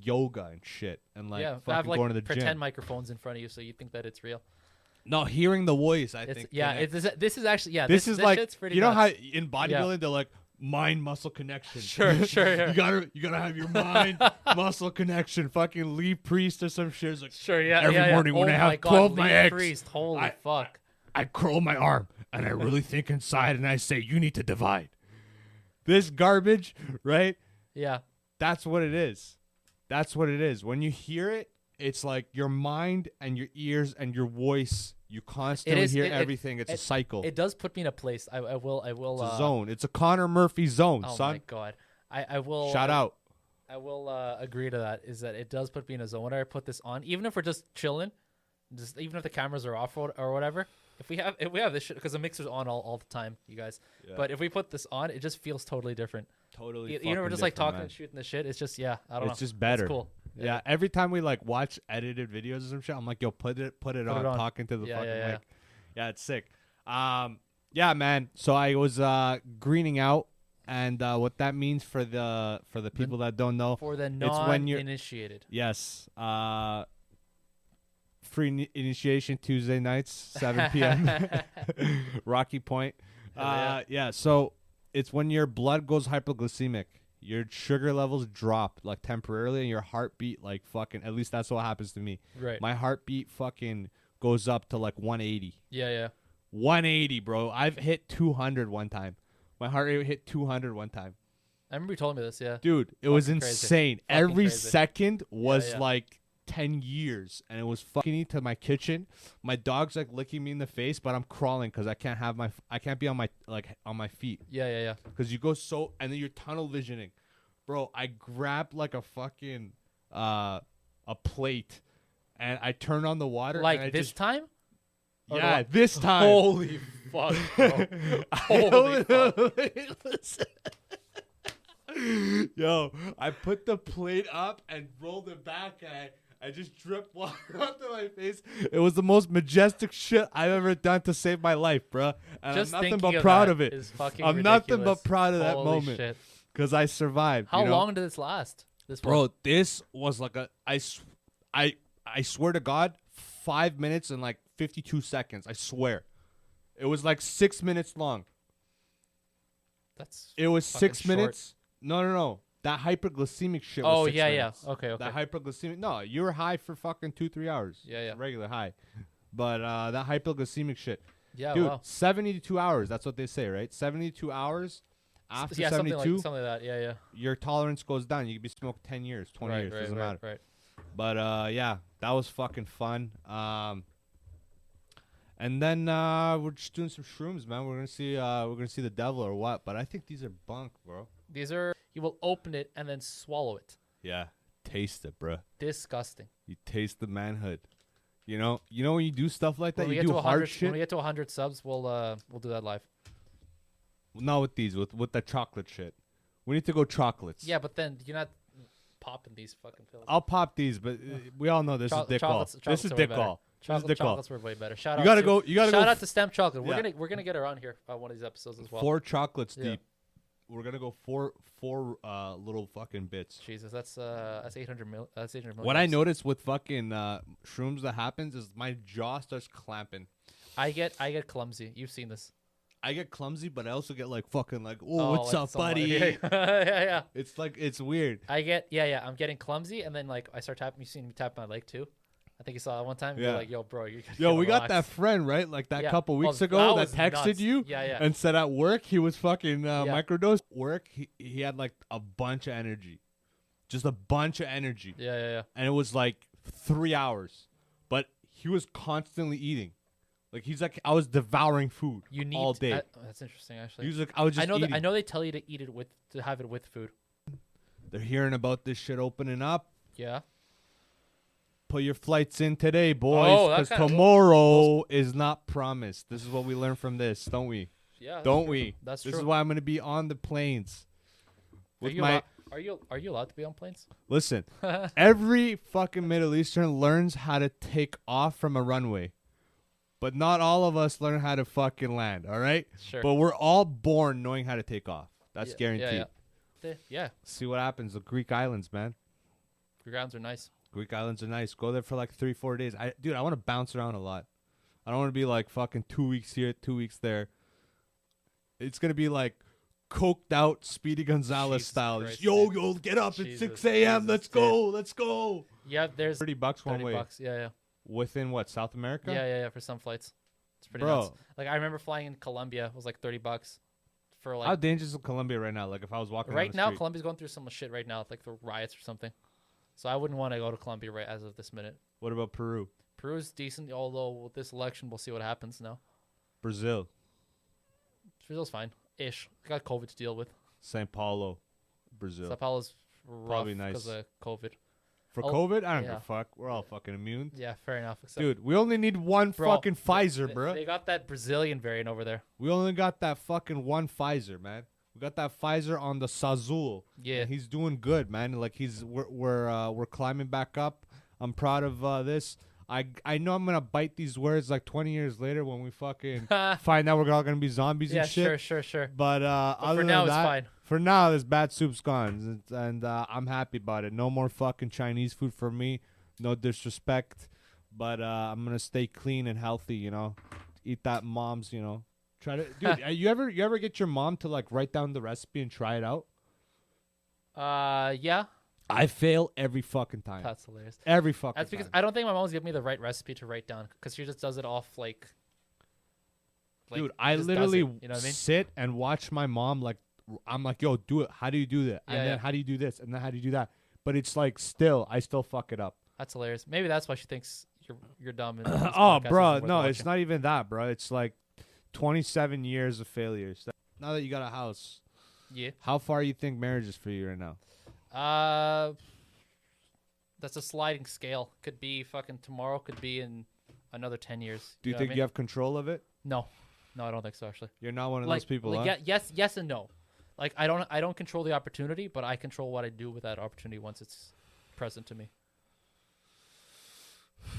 Speaker 1: yoga and shit, and like
Speaker 2: Yeah,
Speaker 1: fucking
Speaker 2: have like
Speaker 1: going to the
Speaker 2: pretend
Speaker 1: gym.
Speaker 2: microphones in front of you so you think that it's real.
Speaker 1: No, hearing the voice, I
Speaker 2: It's
Speaker 1: think.
Speaker 2: yeah.
Speaker 1: connects.
Speaker 2: This is actually
Speaker 1: This is like
Speaker 2: shit's pretty
Speaker 1: you know
Speaker 2: nuts.
Speaker 1: how in bodybuilding they're like mind muscle connection.
Speaker 2: Sure.
Speaker 1: you gotta have your mind muscle connection. Fucking Lee Priest or some shit. It's like
Speaker 2: Sure, yeah.
Speaker 1: every
Speaker 2: yeah.
Speaker 1: morning
Speaker 2: oh
Speaker 1: when I
Speaker 2: my
Speaker 1: have
Speaker 2: God,
Speaker 1: 12 my
Speaker 2: Lee
Speaker 1: eggs,
Speaker 2: Priest, holy
Speaker 1: I-
Speaker 2: fuck.
Speaker 1: I curl my arm and I really think inside and I say you need to divide. This garbage, right?
Speaker 2: Yeah.
Speaker 1: That's what it is. That's what it is. When you hear it, it's like your mind and your ears and your voice. You constantly hear everything. It's a cycle.
Speaker 2: It does put me in a place. I will.
Speaker 1: It's a zone. It's a Connor Murphy zone,
Speaker 2: Oh
Speaker 1: son.
Speaker 2: my God. I will.
Speaker 1: Shout out.
Speaker 2: I will agree to that. Is that it does put me in a zone when I put this on, even if we're just chilling, just even if the cameras are off or whatever. If we have this shit, because the mixer's on all the time, you guys.
Speaker 1: Yeah.
Speaker 2: But if we put this on, it just feels totally different.
Speaker 1: Totally.
Speaker 2: You know, we're just like talking
Speaker 1: man.
Speaker 2: and shooting the shit. It's just I don't know.
Speaker 1: It's just better.
Speaker 2: It's cool.
Speaker 1: Yeah. Every time we like watch edited videos or some shit, I'm like, yo, put it on. Talking to the
Speaker 2: Yeah,
Speaker 1: fucking
Speaker 2: yeah.
Speaker 1: mic. Yeah, it's sick. Yeah, man. So I was greening out, and what that means for the people that don't know,
Speaker 2: For the
Speaker 1: it's when you're
Speaker 2: non-initiated.
Speaker 1: yes, free initiation Tuesday nights, 7 p.m. Rocky Point. Yeah. So it's when your blood goes hypoglycemic. Your sugar levels drop like temporarily, and your heartbeat like fucking. At least that's what happens to me.
Speaker 2: Right.
Speaker 1: My heartbeat fucking goes up to like 180.
Speaker 2: Yeah.
Speaker 1: 180, bro. I've hit 200 one time. My heart rate hit 200 one time.
Speaker 2: I remember you told me this. Yeah.
Speaker 1: Dude, it was
Speaker 2: Fucking crazy.
Speaker 1: insane.
Speaker 2: Fucking
Speaker 1: Every
Speaker 2: crazy.
Speaker 1: second was
Speaker 2: yeah.
Speaker 1: like 10 years, and it was fucking to my kitchen. My dog's like licking me in the face, but I'm crawling because I can't be on my feet
Speaker 2: Yeah.
Speaker 1: because you go so, and then you're tunnel visioning, bro. I grabbed like a fucking a plate, and I turned on the water.
Speaker 2: Like
Speaker 1: and I
Speaker 2: this
Speaker 1: just,
Speaker 2: time. Or
Speaker 1: yeah,
Speaker 2: what?
Speaker 1: this time.
Speaker 2: Holy fuck, bro. Holy fuck.
Speaker 1: Yo, I put the plate up and rolled it back, and I just dripped water onto my face. It was the most majestic shit I've ever done to save my life, bro. And
Speaker 2: Just
Speaker 1: I'm nothing
Speaker 2: thinking
Speaker 1: but proud
Speaker 2: that
Speaker 1: of it.
Speaker 2: is fucking
Speaker 1: I'm nothing but
Speaker 2: ridiculous.
Speaker 1: proud of that
Speaker 2: Holy
Speaker 1: moment
Speaker 2: shit.
Speaker 1: because I survived.
Speaker 2: How
Speaker 1: you know?
Speaker 2: long did this last? This one?
Speaker 1: Bro, this was like I swear to God, 5 minutes and like 52 seconds. I swear. It was like 6 minutes long.
Speaker 2: That's
Speaker 1: It was
Speaker 2: fucking
Speaker 1: 6
Speaker 2: short.
Speaker 1: minutes. No. That hyperglycemic shit
Speaker 2: Oh
Speaker 1: was 6
Speaker 2: yeah.
Speaker 1: minutes.
Speaker 2: Okay.
Speaker 1: That hyperglycemic. No, you were high for fucking 2-3 hours.
Speaker 2: Yeah.
Speaker 1: Regular high. But that hyperglycemic shit.
Speaker 2: Yeah.
Speaker 1: Dude,
Speaker 2: Wow.
Speaker 1: 72 hours. That's what they say, right? 72 hours. After
Speaker 2: Yeah,
Speaker 1: 72,
Speaker 2: something like that. Yeah.
Speaker 1: your tolerance goes down. You could be smoked 10 years, 20 years. Doesn't matter.
Speaker 2: Right.
Speaker 1: But yeah, that was fucking fun. And then we're just doing some shrooms, man. We're gonna see the devil or what. But I think these are bunk, bro.
Speaker 2: These are. You will open it and then swallow it.
Speaker 1: Yeah, taste it, bro.
Speaker 2: Disgusting.
Speaker 1: You taste the manhood. You know when you do stuff like that,
Speaker 2: When we
Speaker 1: you
Speaker 2: get
Speaker 1: do
Speaker 2: to
Speaker 1: hard
Speaker 2: 100,
Speaker 1: shit.
Speaker 2: when we get to 100 subs, we'll do that live.
Speaker 1: Not with these, with the chocolate shit. We need to go chocolates.
Speaker 2: Yeah, but then you're not popping these fucking pills.
Speaker 1: I'll pop these, but we all know this is dick call. This is dick call. This is dick call.
Speaker 2: Chocolates were way better. Shout
Speaker 1: You
Speaker 2: out
Speaker 1: gotta
Speaker 2: to,
Speaker 1: go. You gotta
Speaker 2: shout
Speaker 1: go.
Speaker 2: out to Stem Chocolate.
Speaker 1: Yeah.
Speaker 2: We're gonna get her on here on one of these episodes as well.
Speaker 1: 4 chocolates
Speaker 2: Yeah.
Speaker 1: deep. We're gonna go four little fucking bits.
Speaker 2: Jesus, that's 800 mil. That's 800 milligrams.
Speaker 1: What I noticed with fucking shrooms that happens is my jaw starts clamping.
Speaker 2: I get clumsy. You've seen this.
Speaker 1: I get clumsy, but I also get like fucking like, oh, what's
Speaker 2: like
Speaker 1: up,
Speaker 2: someone-
Speaker 1: buddy?
Speaker 2: yeah.
Speaker 1: It's like it's weird.
Speaker 2: I get I'm getting clumsy, and then like I start tapping. You seen me tap my leg too? I think you saw that one time.
Speaker 1: Yeah.
Speaker 2: You're like, yo, bro, you.
Speaker 1: Yo, we got that friend, right? Like that
Speaker 2: Yeah.
Speaker 1: couple weeks
Speaker 2: Oh,
Speaker 1: ago
Speaker 2: that
Speaker 1: that
Speaker 2: was
Speaker 1: texted
Speaker 2: nuts.
Speaker 1: you
Speaker 2: Yeah.
Speaker 1: and said at work he was fucking microdose. Work, he had like a bunch of energy. Just a bunch of energy.
Speaker 2: Yeah.
Speaker 1: And it was like 3 hours. But he was constantly eating. Like he's like, I was devouring food
Speaker 2: You need
Speaker 1: all day.
Speaker 2: that's interesting,
Speaker 1: He
Speaker 2: actually.
Speaker 1: was like, I was just eating.
Speaker 2: I know they tell you to eat it to have it with food.
Speaker 1: They're hearing about this shit opening up.
Speaker 2: Yeah.
Speaker 1: Put your flights in today,
Speaker 2: Oh,
Speaker 1: boys,
Speaker 2: that
Speaker 1: because
Speaker 2: kinda-
Speaker 1: tomorrow is not promised. This is what we learned from this, don't we?
Speaker 2: Yeah, that's
Speaker 1: Don't
Speaker 2: true.
Speaker 1: we?
Speaker 2: That's
Speaker 1: This
Speaker 2: true.
Speaker 1: is why I'm gonna be on the planes.
Speaker 2: Are
Speaker 1: With
Speaker 2: you,
Speaker 1: my
Speaker 2: are you allowed to be on planes?
Speaker 1: listen, every fucking Middle Eastern learns how to take off from a runway, but not all of us learn how to fucking land. All right,
Speaker 2: Sure.
Speaker 1: but we're all born knowing how to take off. That's
Speaker 2: Yeah,
Speaker 1: guaranteed.
Speaker 2: Yeah.
Speaker 1: See what happens. The Greek islands, man.
Speaker 2: Your grounds are nice.
Speaker 1: Greek islands are nice. Go there for like 3-4 days. I want to bounce around a lot. I don't want to be like fucking 2 weeks here, 2 weeks there. It's gonna be like coked out Speedy Gonzalez
Speaker 2: Jesus
Speaker 1: style.
Speaker 2: Christ,
Speaker 1: Just, yo,
Speaker 2: dude.
Speaker 1: yo, get up. It's
Speaker 2: Jesus,
Speaker 1: 6 a.m.
Speaker 2: Jesus,
Speaker 1: Let's
Speaker 2: dude.
Speaker 1: go. Let's go.
Speaker 2: Yeah, there's
Speaker 1: $30 one
Speaker 2: 30
Speaker 1: way.
Speaker 2: bucks. Yeah.
Speaker 1: Within what, South America?
Speaker 2: Yeah, for some flights. It's pretty
Speaker 1: Bro.
Speaker 2: nuts. Like I remember flying in Colombia, it was like $30 for
Speaker 1: How
Speaker 2: like
Speaker 1: dangerous is Colombia right now? Like if I was walking
Speaker 2: right
Speaker 1: down the
Speaker 2: now
Speaker 1: street.
Speaker 2: Colombia's going through some shit right now, like the riots or something. So I wouldn't want to go to Colombia right as of this minute.
Speaker 1: What about Peru?
Speaker 2: Peru's decent, although with this election we'll see what happens now.
Speaker 1: Brazil?
Speaker 2: Brazil's fine. Ish. They got COVID to deal with.
Speaker 1: Sao Paulo? Brazil.
Speaker 2: Sao Paulo's rough
Speaker 1: Probably nice.
Speaker 2: because of COVID.
Speaker 1: For
Speaker 2: Oh,
Speaker 1: COVID? I don't give
Speaker 2: yeah.
Speaker 1: a fuck. We're all fucking immune.
Speaker 2: Yeah, fair enough. Except,
Speaker 1: Dude, we only need one
Speaker 2: bro,
Speaker 1: fucking Pfizer, bro.
Speaker 2: They got that Brazilian variant over there.
Speaker 1: We only got that fucking one Pfizer, man. We got that Pfizer on the Sazul.
Speaker 2: Yeah.
Speaker 1: And he's doing good, man. Like we're climbing back up. I'm proud of this. I know I'm gonna bite these words like 20 years later when we fucking find out we're all gonna be zombies
Speaker 2: Yeah,
Speaker 1: and shit.
Speaker 2: sure.
Speaker 1: But other
Speaker 2: for now,
Speaker 1: than
Speaker 2: it's
Speaker 1: that,
Speaker 2: fine.
Speaker 1: For now, this bad soup's gone, and I'm happy about it. No more fucking Chinese food for me. No disrespect, but I'm gonna stay clean and healthy. You know, eat that mom's. You know, try to. Dude, you ever get your mom to like write down the recipe and try it out?
Speaker 2: Yeah.
Speaker 1: I fail every fucking time.
Speaker 2: That's hilarious.
Speaker 1: Every fucking.
Speaker 2: That's because
Speaker 1: time.
Speaker 2: I don't think my mom's giving me the right recipe to write down because she just does it off like
Speaker 1: Dude, I
Speaker 2: just does
Speaker 1: literally
Speaker 2: it, you know what I mean?
Speaker 1: sit and watch my mom. Like, I'm like, yo, do it. How do you do that?
Speaker 2: Yeah,
Speaker 1: And then
Speaker 2: yeah.
Speaker 1: how do you do this? And then how do you do that? But it's like I still fuck it up.
Speaker 2: That's hilarious. Maybe that's why she thinks you're dumb. And this
Speaker 1: Oh,
Speaker 2: podcast
Speaker 1: bro,
Speaker 2: isn't worth
Speaker 1: no, it's
Speaker 2: watching.
Speaker 1: not even that, bro. It's like 27 years of failures. Now that you got a house,
Speaker 2: Yeah.
Speaker 1: how far you think marriage is for you right now?
Speaker 2: That's a sliding scale. Could be fucking tomorrow. Could be in another 10 years.
Speaker 1: Do you
Speaker 2: know what
Speaker 1: think
Speaker 2: I mean?
Speaker 1: you have control of it?
Speaker 2: No, I don't think so. Actually,
Speaker 1: You're not one of
Speaker 2: like,
Speaker 1: those people,
Speaker 2: like,
Speaker 1: huh?
Speaker 2: yes and no. Like I don't control the opportunity, but I control what I do with that opportunity once it's present to me.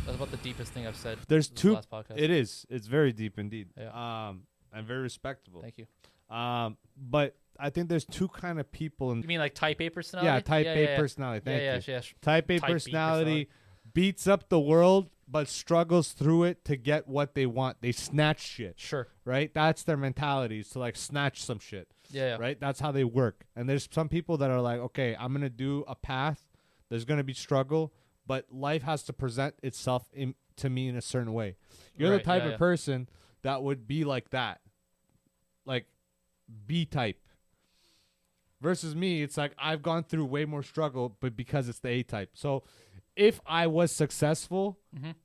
Speaker 2: That's about the deepest thing I've said.
Speaker 1: There's
Speaker 2: this
Speaker 1: two.
Speaker 2: last podcast.
Speaker 1: It is. It's very deep indeed.
Speaker 2: Yeah.
Speaker 1: And very respectable.
Speaker 2: Thank you.
Speaker 1: But I think there's two kind of people in.
Speaker 2: You mean like type A personality?
Speaker 1: Yeah, type A
Speaker 2: yeah.
Speaker 1: personality. Thank
Speaker 2: yeah,
Speaker 1: you.
Speaker 2: yeah.
Speaker 1: Type A
Speaker 2: Type B
Speaker 1: personality beats up the world, but struggles through it to get what they want. They snatch shit,
Speaker 2: Sure.
Speaker 1: right? That's their mentality, is to like snatch some shit,
Speaker 2: Yeah.
Speaker 1: right? That's how they work. And there's some people that are like, okay, I'm gonna do a path. There's gonna be struggle, but life has to present itself to me in a certain way. You're
Speaker 2: Right,
Speaker 1: the type
Speaker 2: yeah,
Speaker 1: of
Speaker 2: yeah.
Speaker 1: person that would be like that, like B type. Versus me, it's like I've gone through way more struggle, but because it's the A type. So if I was successful,
Speaker 2: Mhm.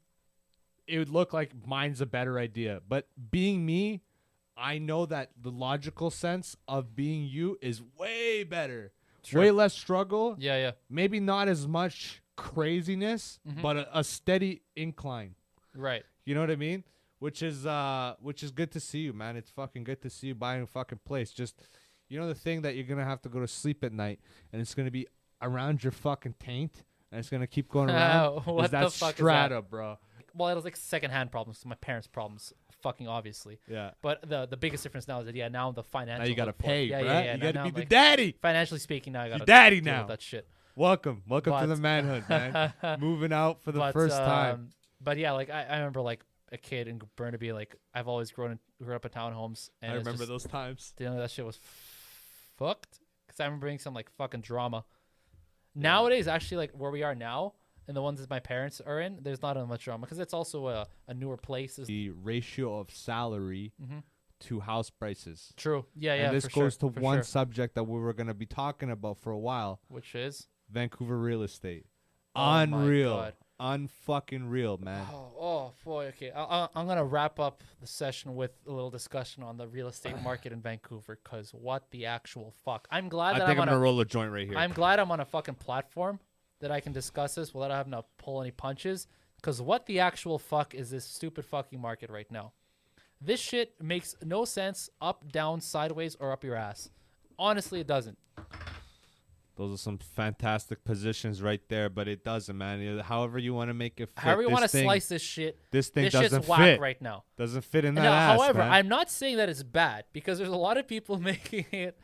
Speaker 1: it would look like mine's a better idea. But being me, I know that the logical sense of being you is way better.
Speaker 2: Sure.
Speaker 1: Way less struggle.
Speaker 2: Yeah.
Speaker 1: Maybe not as much craziness,
Speaker 2: Mhm.
Speaker 1: but a steady incline.
Speaker 2: Right.
Speaker 1: You know what I mean? Which is good to see you, man. It's fucking good to see you buying a fucking place. Just, you know, the thing that you're gonna have to go to sleep at night, and it's gonna be around your fucking taint, and it's gonna keep going around.
Speaker 2: What
Speaker 1: is that
Speaker 2: the fuck is
Speaker 1: strata,
Speaker 2: that?
Speaker 1: bro?
Speaker 2: Well, it was like secondhand problems. My parents' problems, fucking obviously.
Speaker 1: Yeah.
Speaker 2: But the biggest difference now is that now the financial.
Speaker 1: Now you gotta
Speaker 2: look for it.
Speaker 1: pay,
Speaker 2: Yeah,
Speaker 1: bro.
Speaker 2: yeah, yeah.
Speaker 1: You
Speaker 2: Now
Speaker 1: gotta be
Speaker 2: I'm
Speaker 1: the
Speaker 2: like,
Speaker 1: daddy.
Speaker 2: financially speaking, now I gotta
Speaker 1: daddy
Speaker 2: deal
Speaker 1: now.
Speaker 2: with that shit.
Speaker 1: Welcome to
Speaker 2: But-
Speaker 1: the manhood, man. Moving out for the first time.
Speaker 2: But yeah, like I remember like a kid in Burnaby. Like I've always grew up in townhomes, and
Speaker 1: I
Speaker 2: it's
Speaker 1: remember
Speaker 2: just,
Speaker 1: those times.
Speaker 2: dealing with that shit was fucked. Because I remember being some like fucking drama. Nowadays, actually, like where we are now, and the ones that my parents are in, there's not as much drama because it's also a newer place. It's
Speaker 1: The ratio of salary
Speaker 2: Mhm.
Speaker 1: to house prices.
Speaker 2: true. Yeah, yeah.
Speaker 1: And this
Speaker 2: for
Speaker 1: goes
Speaker 2: sure,
Speaker 1: to
Speaker 2: for
Speaker 1: one
Speaker 2: sure.
Speaker 1: subject that we were going to be talking about for a while.
Speaker 2: Which is
Speaker 1: Vancouver real estate.
Speaker 2: Oh my
Speaker 1: Unreal.
Speaker 2: God.
Speaker 1: Unfucking real, man.
Speaker 2: oh boy. Okay, I'm gonna wrap up the session with a little discussion on the real estate market in Vancouver. Cause what the actual fuck? I'm glad
Speaker 1: I
Speaker 2: that
Speaker 1: think
Speaker 2: I'm
Speaker 1: I'm
Speaker 2: on
Speaker 1: going to
Speaker 2: a.
Speaker 1: roll a joint right here.
Speaker 2: I'm glad I'm on a fucking platform that I can discuss this without having to pull any punches. Because what the actual fuck is this stupid fucking market right now? This shit makes no sense up, down, sideways, or up your ass. Honestly, it doesn't.
Speaker 1: Those are some fantastic positions right there, but it doesn't, man. However you want to make it fit.
Speaker 2: However you want to
Speaker 1: thing-
Speaker 2: slice this shit,
Speaker 1: This thing
Speaker 2: this
Speaker 1: doesn't
Speaker 2: shit's whack
Speaker 1: fit.
Speaker 2: right now.
Speaker 1: Doesn't fit in that
Speaker 2: Now,
Speaker 1: ass,
Speaker 2: however,
Speaker 1: man.
Speaker 2: I'm not saying that it's bad because there's a lot of people making it.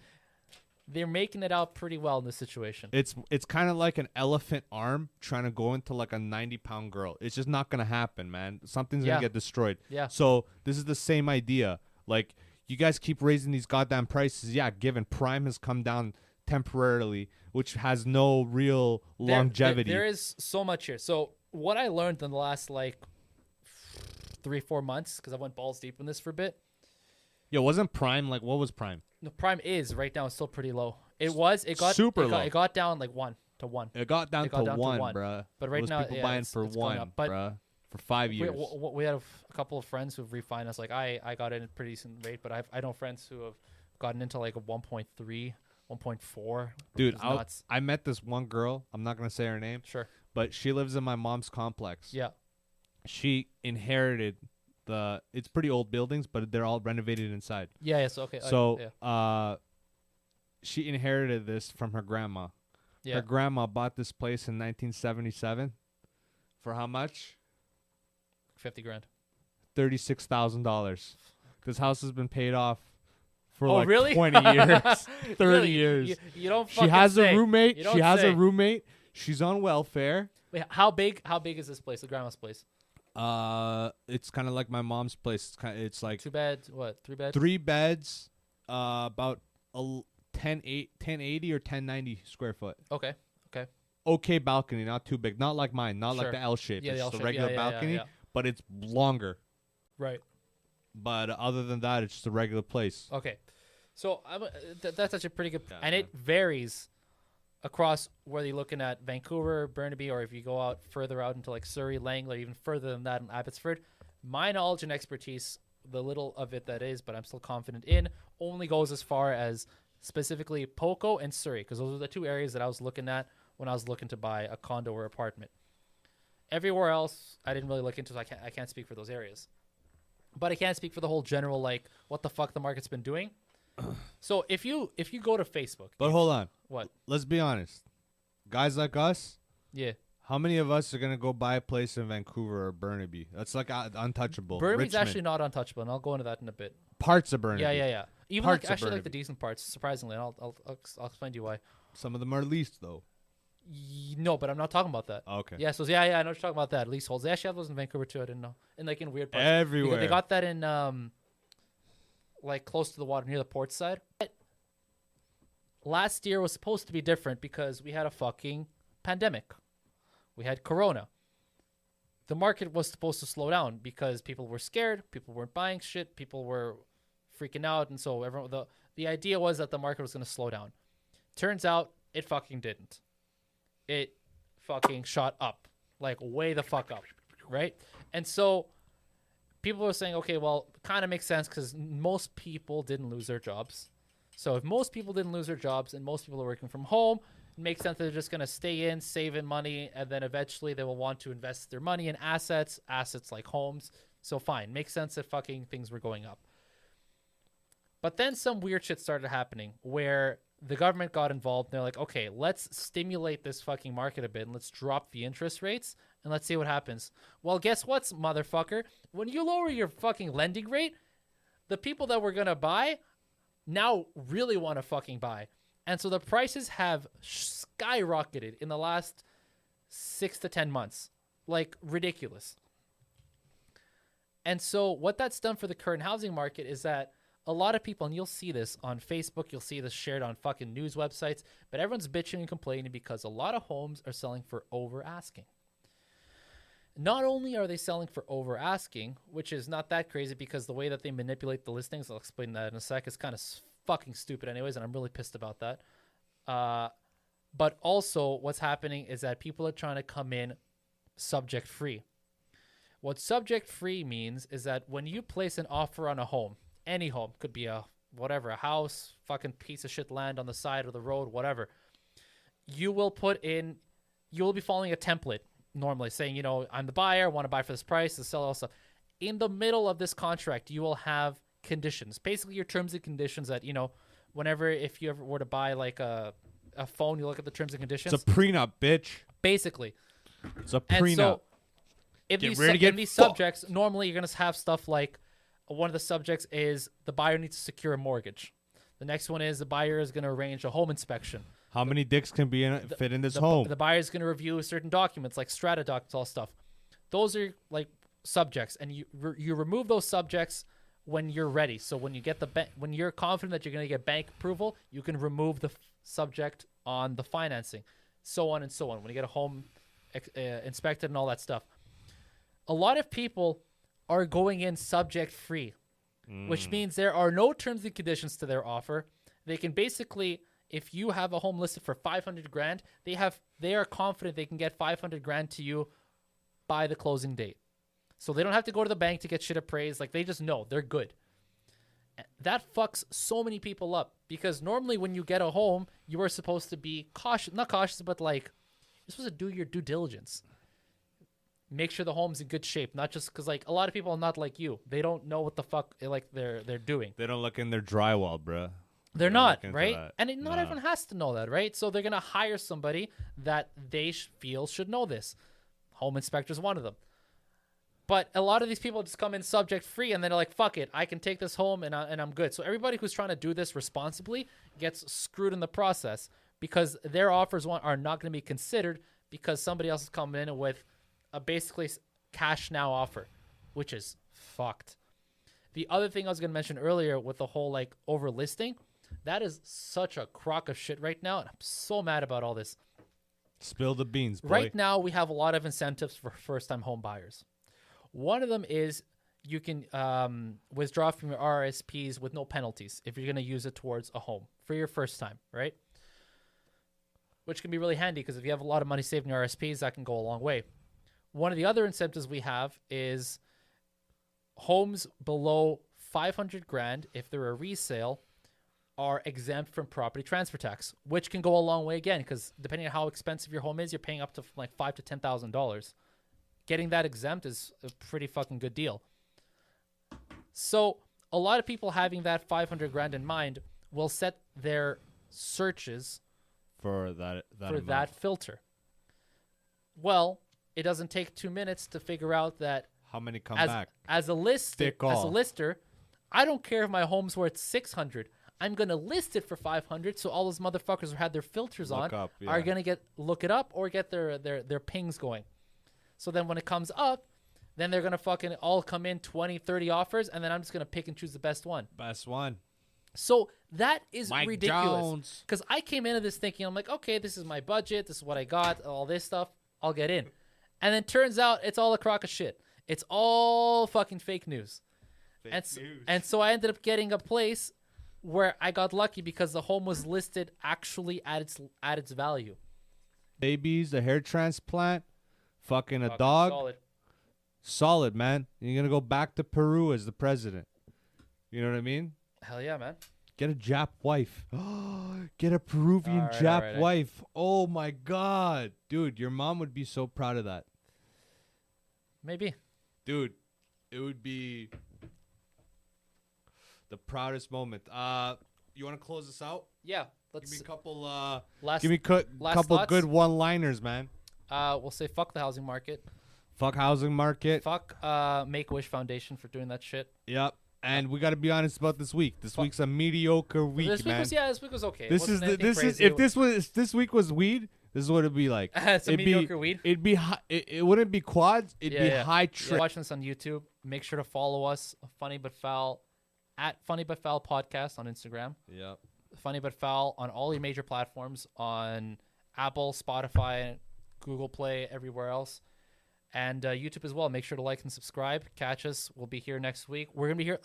Speaker 2: They're making it out pretty well in this situation.
Speaker 1: It's kind of like an elephant arm trying to go into like a 90-pound girl. It's just not gonna happen, man. Something's
Speaker 2: Yeah.
Speaker 1: gonna get destroyed.
Speaker 2: Yeah.
Speaker 1: So this is the same idea. Like, you guys keep raising these goddamn prices. Yeah, given Prime has come down temporarily, which has no real longevity.
Speaker 2: There is so much here. So what I learned in the last like 3-4 months, because I went balls deep in this for a bit.
Speaker 1: Yeah, wasn't Prime like, what was Prime?
Speaker 2: The Prime is right now still pretty low. It was. It got
Speaker 1: Super
Speaker 2: it got,
Speaker 1: low.
Speaker 2: It got down like 1 to 1.
Speaker 1: It got down,
Speaker 2: It got
Speaker 1: to,
Speaker 2: down to
Speaker 1: one,
Speaker 2: one.
Speaker 1: bruh.
Speaker 2: But right
Speaker 1: There was
Speaker 2: now,
Speaker 1: people
Speaker 2: yeah,
Speaker 1: buying
Speaker 2: it's
Speaker 1: for
Speaker 2: going
Speaker 1: one,
Speaker 2: up. But
Speaker 1: bruh, for 5
Speaker 2: We,
Speaker 1: years.
Speaker 2: we had a couple of friends who've refinanced. Like I got in at a pretty decent rate, but I know friends who have gotten into like a 1.3, 1.4.
Speaker 1: Dude,
Speaker 2: which is nuts.
Speaker 1: I met this one girl. I'm not gonna say her name,
Speaker 2: Sure.
Speaker 1: but she lives in my mom's complex.
Speaker 2: Yeah.
Speaker 1: She inherited it's pretty old buildings, but they're all renovated inside.
Speaker 2: Yeah. Yeah. So okay.
Speaker 1: So
Speaker 2: yeah.
Speaker 1: she inherited this from her grandma.
Speaker 2: Yeah.
Speaker 1: Her grandma bought this place in 1977 for how much?
Speaker 2: 50 grand.
Speaker 1: $36,000. This house has been paid off for
Speaker 2: Oh,
Speaker 1: like
Speaker 2: really?
Speaker 1: 20 years, 30
Speaker 2: Really?
Speaker 1: years.
Speaker 2: You don't.
Speaker 1: She
Speaker 2: fucking
Speaker 1: has
Speaker 2: say.
Speaker 1: a roommate.
Speaker 2: You
Speaker 1: She
Speaker 2: don't
Speaker 1: has
Speaker 2: say.
Speaker 1: a roommate. She's on welfare.
Speaker 2: Wait, how big? How big is this place? The grandma's place.
Speaker 1: It's kind of like my mom's place. It's like
Speaker 2: 2 beds. What? 3 beds.
Speaker 1: 3 beds, about 1080 or 1090 square foot.
Speaker 2: Okay.
Speaker 1: Okay balcony, not too big, not like mine, not
Speaker 2: Sure.
Speaker 1: like the L shape.
Speaker 2: Yeah,
Speaker 1: It's
Speaker 2: the
Speaker 1: just a
Speaker 2: L-shape.
Speaker 1: regular
Speaker 2: Yeah, yeah, yeah,
Speaker 1: balcony,
Speaker 2: yeah.
Speaker 1: but it's longer.
Speaker 2: Right.
Speaker 1: But other than that, it's just a regular place.
Speaker 2: Okay. So that's actually pretty good,
Speaker 1: Yeah,
Speaker 2: and
Speaker 1: man.
Speaker 2: it varies across whether you're looking at Vancouver, Burnaby, or if you go out further out into like Surrey, Langley, even further than that in Abbotsford. My knowledge and expertise, the little of it that is, but I'm still confident in, only goes as far as specifically Poco and Surrey, because those are the 2 areas that I was looking at when I was looking to buy a condo or apartment. Everywhere else, I didn't really look into, so I can't speak for those areas. But I can speak for the whole general, like, what the fuck the market's been doing. So if you go to Facebook,
Speaker 1: But hold on,
Speaker 2: what?
Speaker 1: let's be honest. Guys like us,
Speaker 2: Yeah,
Speaker 1: how many of us are gonna go buy a place in Vancouver or Burnaby? That's like untouchable.
Speaker 2: Burnaby's
Speaker 1: Richmond.
Speaker 2: actually not untouchable, and I'll go into that in a bit.
Speaker 1: Parts of Burnaby.
Speaker 2: Yeah. Even
Speaker 1: Parts
Speaker 2: like
Speaker 1: of
Speaker 2: actually like the
Speaker 1: Burnaby.
Speaker 2: decent parts, surprisingly, and I'll explain to you why.
Speaker 1: Some of them are leased though.
Speaker 2: No, but I'm not talking about that.
Speaker 1: Okay.
Speaker 2: Yeah, so yeah, I know what you're talking about that leaseholds. They actually have those in Vancouver too. I didn't know, and like in weird parts.
Speaker 1: Everywhere.
Speaker 2: They got that in like close to the water near the port side. Last year was supposed to be different because we had a fucking pandemic. We had Corona. The market was supposed to slow down because people were scared, people weren't buying shit, people were freaking out, and so everyone the idea was that the market was going to slow down. Turns out it fucking didn't. It fucking shot up, like way the fuck up, right? And so people were saying, okay, well, kind of makes sense because most people didn't lose their jobs. So if most people didn't lose their jobs and most people are working from home, it makes sense that they're just going to stay in, save in money, and then eventually they will want to invest their money in assets like homes. So fine, makes sense that fucking things were going up. But then some weird shit started happening where the government got involved. And they're like, okay, let's stimulate this fucking market a bit and let's drop the interest rates and let's see what happens. Well, guess what, motherfucker? When you lower your fucking lending rate, the people that were going to buy now really want to fucking buy. And so the prices have skyrocketed in the last 6 to 10 months. Like ridiculous. And so what that's done for the current housing market is that a lot of people, and you'll see this on Facebook, you'll see this shared on fucking news websites, but everyone's bitching and complaining because a lot of homes are selling for over asking. Not only are they selling for over asking, which is not that crazy because the way that they manipulate the listings, I'll explain that in a sec, is kind of fucking stupid anyways, and I'm really pissed about that. But also what's happening is that people are trying to come in subject free. What subject free means is that when you place an offer on a home, any home, could be a house, fucking piece of shit land on the side of the road, whatever, you will put in you will be following a template normally saying, you know, I'm the buyer, I want to buy for this price, the seller, all stuff. In the middle of this contract, you will have conditions, basically your terms and conditions that, you know, whenever, if you ever were to buy like a phone, you look at the terms and conditions.
Speaker 1: It's a prenup, bitch.
Speaker 2: Basically.
Speaker 1: It's a
Speaker 2: And
Speaker 1: prenup.
Speaker 2: so, if
Speaker 1: Get
Speaker 2: these,
Speaker 1: ready to get
Speaker 2: in these
Speaker 1: fucked.
Speaker 2: subjects, normally you're going to have stuff like one of the subjects is the buyer needs to secure a mortgage. The next one is the buyer is going to arrange a home inspection.
Speaker 1: How many dicks can be in it, fit in this home?
Speaker 2: The buyer is going to review certain documents like strata docs, all stuff. Those are like subjects, and you remove those subjects when you're ready. So when you get when you're confident that you're going to get bank approval, you can remove the subject on the financing, so on and so on. When you get a home inspected and all that stuff, a lot of people are going in subject free, which means there are no terms and conditions to their offer. They can basically, if you have a home listed for 500 grand, they are confident they can get 500 grand to you by the closing date. So they don't have to go to the bank to get shit appraised. Like, they just know they're good. That fucks so many people up, because normally when you get a home, you are supposed to be cautious, not cautious, but like, you're supposed to do your due diligence. Make sure the home's in good shape, not just because like a lot of people are not like you. They don't know what the fuck like they're doing.
Speaker 1: They don't look in their drywall, bruh.
Speaker 2: They're
Speaker 1: They don't
Speaker 2: not,
Speaker 1: look into
Speaker 2: right?
Speaker 1: that.
Speaker 2: And not
Speaker 1: Nah.
Speaker 2: everyone has to know that, right? So they're going to hire somebody that they feel should know this. Home inspector's one of them. But a lot of these people just come in subject free, and they're like, fuck it, I can take this home and I'm good. So everybody who's trying to do this responsibly gets screwed in the process, because their offers are not going to be considered because somebody else is coming in with a basically cash now offer, which is fucked. The other thing I was going to mention earlier with the whole like overlisting, that is such a crock of shit right now, and I'm so mad about all this.
Speaker 1: Spill the beans, boy.
Speaker 2: Right now, we have a lot of incentives for first-time home buyers. One of them is you can withdraw from your RRSPs with no penalties if you're going to use it towards a home for your first time, right? Which can be really handy, because if you have a lot of money saved in your RRSPs, that can go a long way. One of the other incentives we have is homes below 500 grand, if they're a resale, are exempt from property transfer tax, which can go a long way again, because depending on how expensive your home is, you're paying up to like $5,000 to $10,000. Getting that exempt is a pretty fucking good deal. So a lot of people having that 500 grand in mind will set their searches
Speaker 1: for that
Speaker 2: for
Speaker 1: amount.
Speaker 2: that filter. Well, it doesn't take 2 minutes to figure out that
Speaker 1: How many come
Speaker 2: as
Speaker 1: back?
Speaker 2: as a
Speaker 1: Stick
Speaker 2: as a
Speaker 1: all.
Speaker 2: lister, I don't care if my home's worth 600. I'm gonna list it for 500, so all those motherfuckers who had their filters
Speaker 1: Look
Speaker 2: on
Speaker 1: up,
Speaker 2: are
Speaker 1: yeah.
Speaker 2: gonna look it up or get their pings going. So then when it comes up, then they're gonna fucking all come in 20, 30 offers, and then I'm just gonna pick and choose the best one.
Speaker 1: Best one.
Speaker 2: So that is
Speaker 1: Mike
Speaker 2: ridiculous.
Speaker 1: Jones.
Speaker 2: Because I came into this thinking, I'm like, okay, this is my budget, this is what I got, all this stuff, I'll get in. And then turns out it's all a crock of shit. It's all fucking fake news. And so I ended up getting a place where I got lucky because the home was listed actually at its value.
Speaker 1: Babies, a hair transplant, fucking a
Speaker 2: Fucking
Speaker 1: dog.
Speaker 2: solid.
Speaker 1: Solid, man. You're gonna go back to Peru as the president. You know what I mean?
Speaker 2: Hell yeah, man.
Speaker 1: Get a Jap wife. Get a Peruvian
Speaker 2: All right,
Speaker 1: Jap
Speaker 2: all right.
Speaker 1: wife. Oh my god. Dude, your mom would be so proud of that.
Speaker 2: Maybe.
Speaker 1: Dude, it would be the proudest moment. You want to close this out?
Speaker 2: Yeah.
Speaker 1: Give me
Speaker 2: Let's
Speaker 1: a couple
Speaker 2: last.
Speaker 1: give me
Speaker 2: last
Speaker 1: couple
Speaker 2: thoughts?
Speaker 1: good one-liners, man.
Speaker 2: We'll say fuck the housing market.
Speaker 1: Fuck housing market.
Speaker 2: Fuck Make-A-Wish Foundation for doing that shit.
Speaker 1: Yep. And we got to be honest about this week. This week's a mediocre week,
Speaker 2: This week
Speaker 1: man.
Speaker 2: was okay. It
Speaker 1: This
Speaker 2: wasn't
Speaker 1: is
Speaker 2: anything
Speaker 1: this is
Speaker 2: crazy.
Speaker 1: if this week was weed, this is what it'd be like.
Speaker 2: It's a
Speaker 1: It'd
Speaker 2: mediocre
Speaker 1: be,
Speaker 2: weed.
Speaker 1: It'd be high, it wouldn't be quads. It'd be high
Speaker 2: You're
Speaker 1: trip.
Speaker 2: watching this on YouTube. Make sure to follow us, Funny But Foul, at Funny But Foul Podcast on Instagram.
Speaker 1: Yep.
Speaker 2: Funny But Foul on all your major platforms, on Apple, Spotify, Google Play, everywhere else. And YouTube as well. Make sure to like and subscribe. Catch us. We'll be here next week. We're going to be here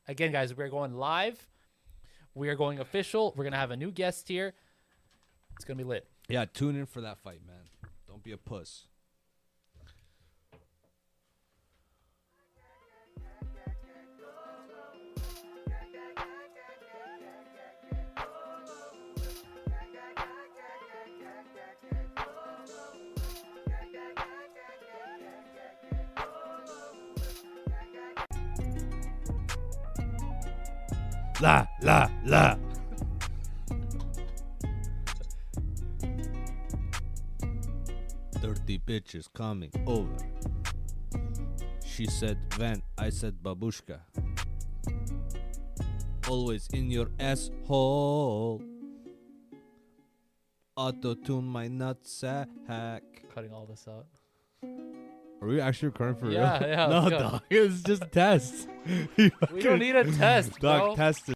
Speaker 2: again, guys. We're going live. We are going official. We're going to have a new guest here. It's going to be lit.
Speaker 1: Yeah, tune in for that fight, man. Don't be a puss. la. Dirty bitches coming over. She said Van, I said babushka. Always in your asshole. Auto-tune my nutsack.
Speaker 2: Cutting all this out.
Speaker 1: Are we actually recording for
Speaker 2: Yeah,
Speaker 1: real?
Speaker 2: yeah,
Speaker 1: No,
Speaker 2: let's go.
Speaker 1: dog. It's just a test.
Speaker 2: We don't need a test, bro.
Speaker 1: Dog, test it.